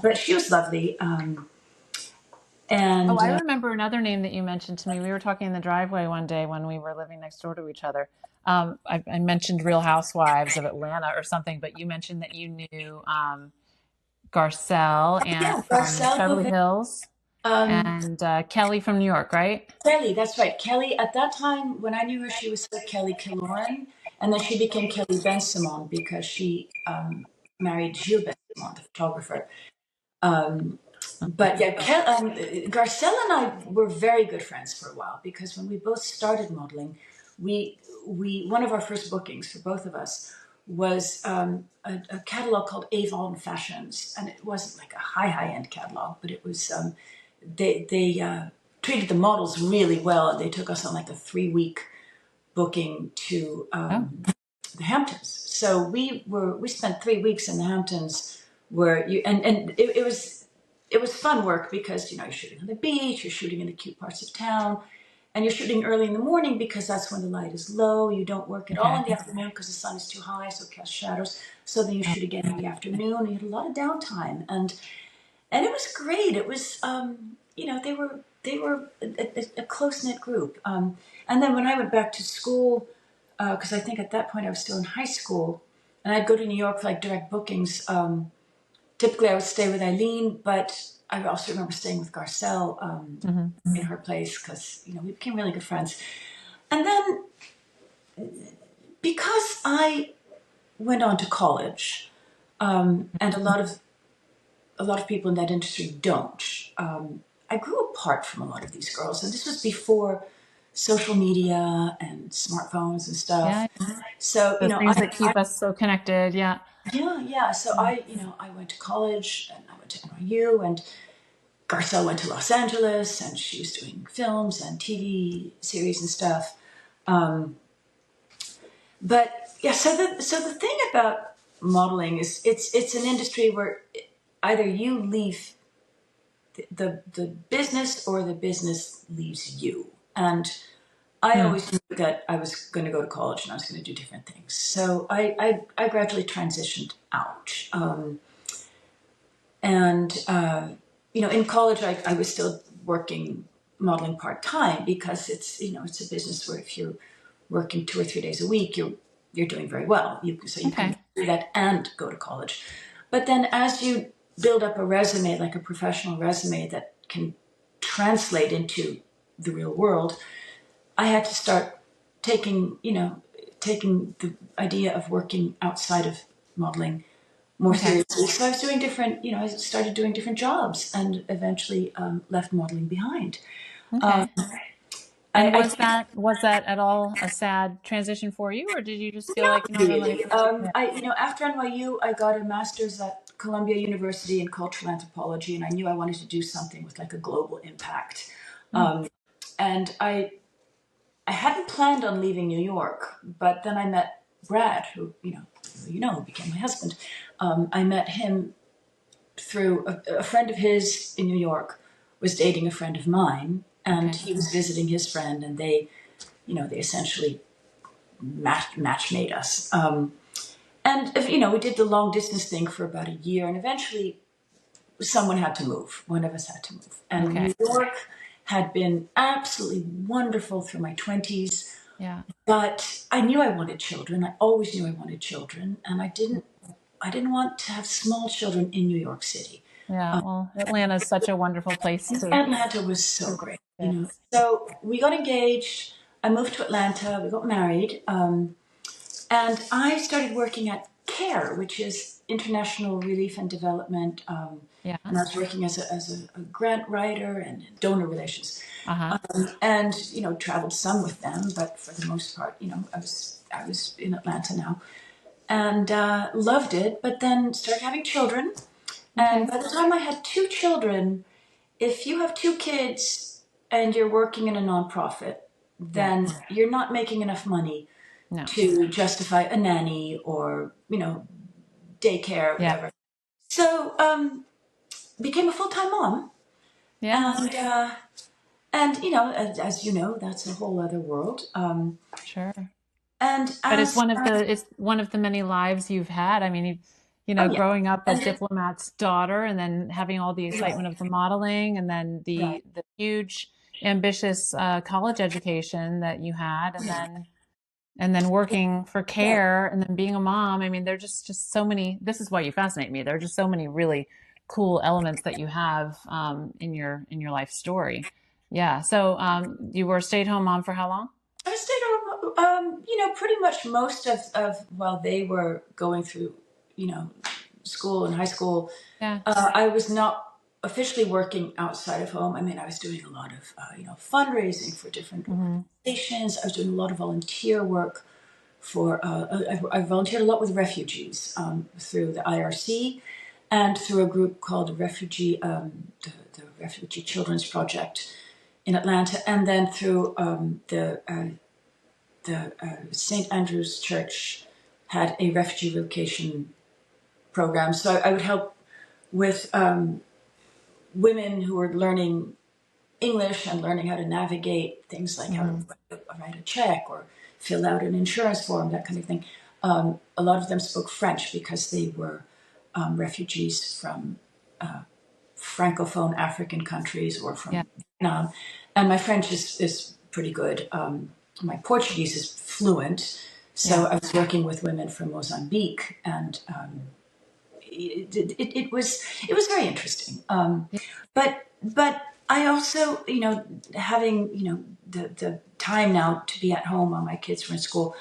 but she was lovely. And
I remember another name that you mentioned to me. We were talking in the driveway one day when we were living next door to each other. I mentioned Real Housewives of Atlanta or something, but you mentioned that you knew Garcelle and from
Garcelle
Beverly Hills, and Kelly from New York, right?
Kelly, that's right. Kelly, at that time, when I knew her, she was still Kelly Killoran, and then she became Kelly Ben Simon because she married Gilles Ben Simon, the photographer. But yeah, Garcelle and I were very good friends for a while because when we both started modeling, we one of our first bookings for both of us was a catalog called Avon Fashions, and it wasn't like a high end catalog, but it was they treated the models really well, and they took us on like a 3-week booking to the Hamptons. So we spent 3 weeks in the Hamptons, where it was fun work because you're shooting on the beach, you're shooting in the cute parts of town, and you're shooting early in the morning because that's when the light is low. You don't work at all in the afternoon because the sun is too high, so it casts shadows. So then you shoot again in the afternoon. You had a lot of downtime, and it was great. It was they were a close knit group. And then when I went back to school, because I think at that point I was still in high school, and I'd go to New York for like direct bookings. Typically, I would stay with Eileen, but I also remember staying with Garcelle in her place because we became really good friends. And then because I went on to college, and a lot of people in that industry don't. I grew apart from a lot of these girls, and this was before social media and smartphones and stuff.
Yeah.
So
the things that keep us so connected. Yeah.
Yeah. So I went to college and I went to NYU, and Garcelle went to Los Angeles, and she was doing films and TV series and stuff. But yeah, so the thing about modeling is it's an industry where either you leave the business or the business leaves you. And I always knew that I was going to go to college and I was going to do different things. So I gradually transitioned out. In college, I was still working modeling part time because it's a business where if you're working 2 or 3 days a week, you're doing very well. You can do that and go to college. But then as you build up a resume, like a professional resume that can translate into the real world, I had to start taking the idea of working outside of modeling more seriously. So I was doing I started doing different jobs and eventually left modeling behind.
And was that at all a sad transition for you, or did you just feel like
Really? After NYU, I got a master's at Columbia University in cultural anthropology, and I knew I wanted to do something with like a global impact. and I hadn't planned on leaving New York, but then I met Brad, who became my husband. I met him through a friend of his in New York was dating a friend of mine, and he was visiting his friend, and they essentially match made us. And we did the long distance thing for about a year, and eventually someone had to move. One of us had to move, and New York had been absolutely wonderful through my 20s.
Yeah.
But I knew I wanted children. I always knew I wanted children, and I didn't want to have small children in New York City.
Yeah. Well, Atlanta is such a wonderful place to
Atlanta was so great,
kids.
So we got engaged. I moved to Atlanta. We got married, and I started working at CARE, which is International Relief and Development.
Yeah.
And I was working as a grant writer and donor relations.
Uh-huh.
And traveled some with them, but for the most part, I was in Atlanta now, and loved it. But then started having children, and by the time I had two children, if you have two kids and you're working in a nonprofit, then you're not making enough money to justify a nanny or daycare, whatever. So became a full-time mom, and as you know, that's a whole other world.
Sure.
And
But it's one of the many lives you've had. I mean, growing up a diplomat's daughter, and then having all the excitement of the modeling, and then the huge, ambitious college education that you had, and then working for CARE, and then being a mom. I mean, there are just so many. This is why you fascinate me. There are just so many really cool elements that you have in your life story. Yeah. So you were a stay-at-home mom for how long?
I stayed home, pretty much most of while they were going through, school and high school.
Yeah.
I was not officially working outside of home. I mean, I was doing a lot of, fundraising for different organizations. I was doing a lot of volunteer work for, I volunteered a lot with refugees through the IRC and through a group called the Refugee Children's Project in Atlanta, and then through the St. Andrew's Church had a refugee relocation program. So I would help with women who were learning English and learning how to navigate things like how to write a check or fill out an insurance form, that kind of thing. A lot of them spoke French because they were refugees from Francophone African countries or from Vietnam. And my French is pretty good. My Portuguese is fluent. So I was working with women from Mozambique, and it was very interesting. But I also, having the time now to be at home while my kids were in school,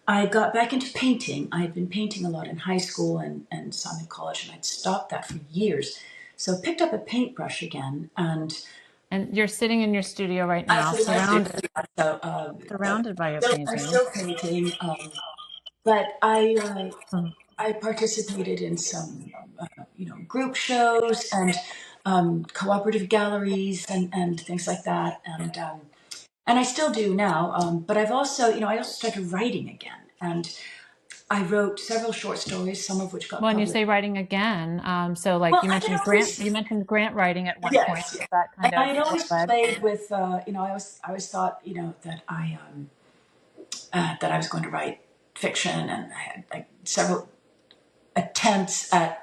I got back into painting. I had been painting a lot in high school and some in college, and I'd stopped that for years. So I picked up a paintbrush again, and
you're sitting in your studio right now, surrounded by your paintings.
I'm still painting, but I participated in some, group shows and cooperative galleries and things like that, and I still do now. But I've also, I also started writing again, and I wrote several short stories, some of which got
When you
published.
say writing again, so like you mentioned grant writing at one point.
Yes,
Is that kind
and I
of
had always
led?
played with, I always thought, that I was going to write fiction, and I had like several attempts at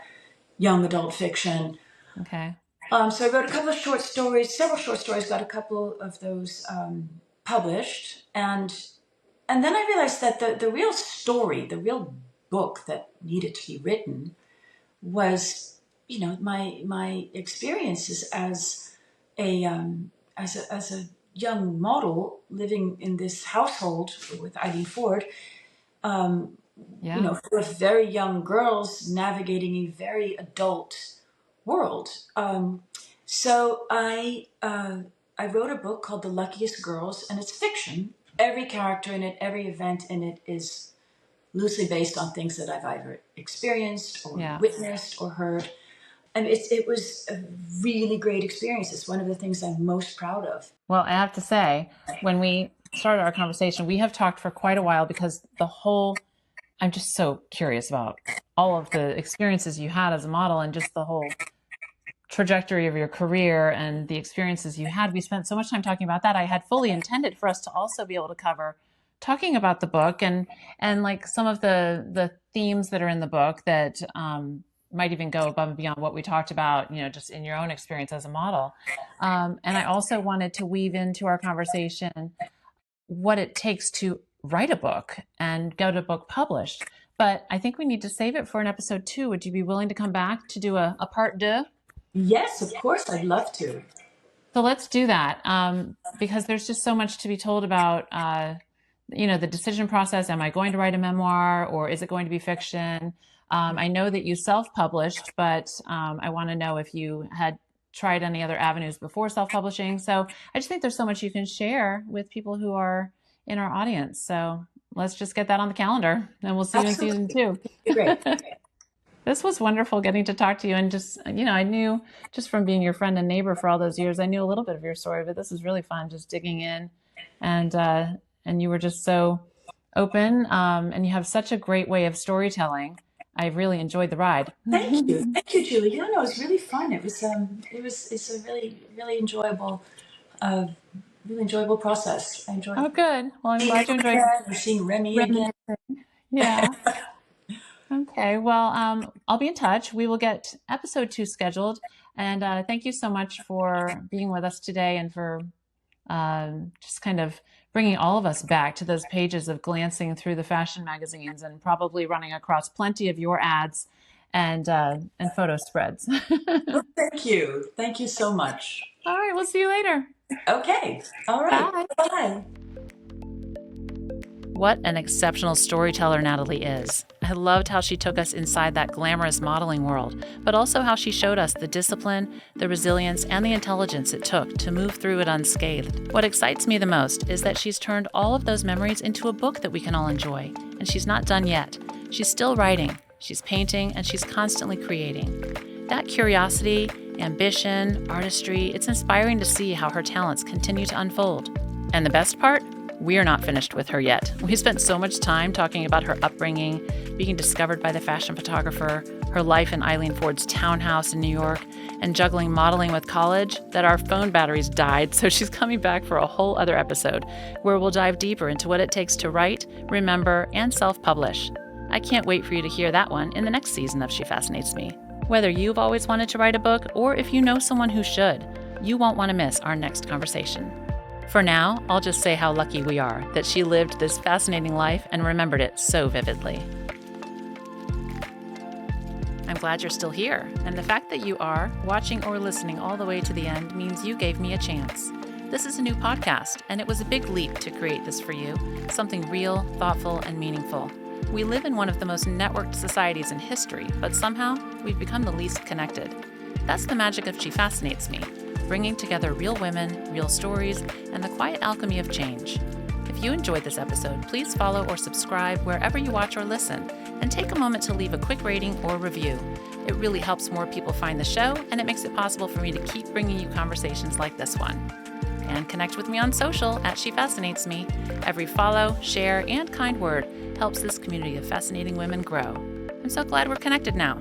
young adult fiction.
Okay.
So I wrote a couple of short stories, several short stories, got a couple of those published, and then I realized that the real story, the real book that needed to be written was, my experiences as a young model living in this household with Eileen Ford, full of very young girls navigating a very adult world. So I wrote a book called The Luckiest Girls, and it's fiction. Every character in it, every event in it is loosely based on things that I've either experienced or witnessed or heard. And it was a really great experience. It's one of the things I'm most proud of.
Well, I have to say, when we started our conversation, we have talked for quite a while because I'm just so curious about all of the experiences you had as a model and just the whole trajectory of your career and the experiences you had. We spent so much time talking about that. I had fully intended for us to also be able to cover talking about the book and like some of the themes that are in the book that might even go above and beyond what we talked about, just in your own experience as a model. And I also wanted to weave into our conversation what it takes to write a book and get a book published. But I think we need to save it for an episode 2. Would you be willing to come back to do a part 2?
Yes, of course, I'd love to.
So let's do that, because there's just so much to be told about, the decision process. Am I going to write a memoir, or is it going to be fiction? I know that you self-published, but I want to know if you had tried any other avenues before self-publishing. So I just think there's so much you can share with people who are in our audience. So let's just get that on the calendar, and we'll see you in season 2.
Great.
This was wonderful getting to talk to you, and just, I knew just from being your friend and neighbor for all those years, I knew a little bit of your story, but this was really fun just digging in, and you were just so open, and you have such a great way of storytelling. I really enjoyed the ride.
Thank you, Julie. No, it was really fun. It's a really, really enjoyable process. I enjoyed.
Oh, good. Well, I'm glad you enjoyed it.
We're seeing Remy again.
Yeah. Okay. Well, I'll be in touch. We will get episode 2 scheduled. And thank you so much for being with us today and for just kind of bringing all of us back to those pages of glancing through the fashion magazines and probably running across plenty of your ads and photo spreads.
Well, thank you. Thank you so much.
All right. We'll see you later.
Okay. All right.
Bye.
Bye.
What an exceptional storyteller Nathalie is. I loved how she took us inside that glamorous modeling world, but also how she showed us the discipline, the resilience, and the intelligence it took to move through it unscathed. What excites me the most is that she's turned all of those memories into a book that we can all enjoy, and she's not done yet. She's still writing, she's painting, and she's constantly creating. That curiosity, ambition, artistry, it's inspiring to see how her talents continue to unfold. And the best part? We're not finished with her yet. We spent so much time talking about her upbringing, being discovered by the fashion photographer, her life in Eileen Ford's townhouse in New York, and juggling modeling with college that our phone batteries died, so she's coming back for a whole other episode where we'll dive deeper into what it takes to write, remember, and self-publish. I can't wait for you to hear that one in the next season of She Fascinates Me. Whether you've always wanted to write a book or if you know someone who should, you won't want to miss our next conversation. For now, I'll just say how lucky we are that she lived this fascinating life and remembered it so vividly. I'm glad you're still here, and the fact that you are, watching or listening all the way to the end, means you gave me a chance. This is a new podcast, and it was a big leap to create this for you, something real, thoughtful, and meaningful. We live in one of the most networked societies in history, but somehow we've become the least connected. That's the magic of She Fascinates Me, bringing together real women, real stories, and the quiet alchemy of change. If you enjoyed this episode, please follow or subscribe wherever you watch or listen, and take a moment to leave a quick rating or review. It really helps more people find the show, and it makes it possible for me to keep bringing you conversations like this one. And connect with me on social at She Fascinates Me. Every follow, share, and kind word helps this community of fascinating women grow. I'm so glad we're connected now.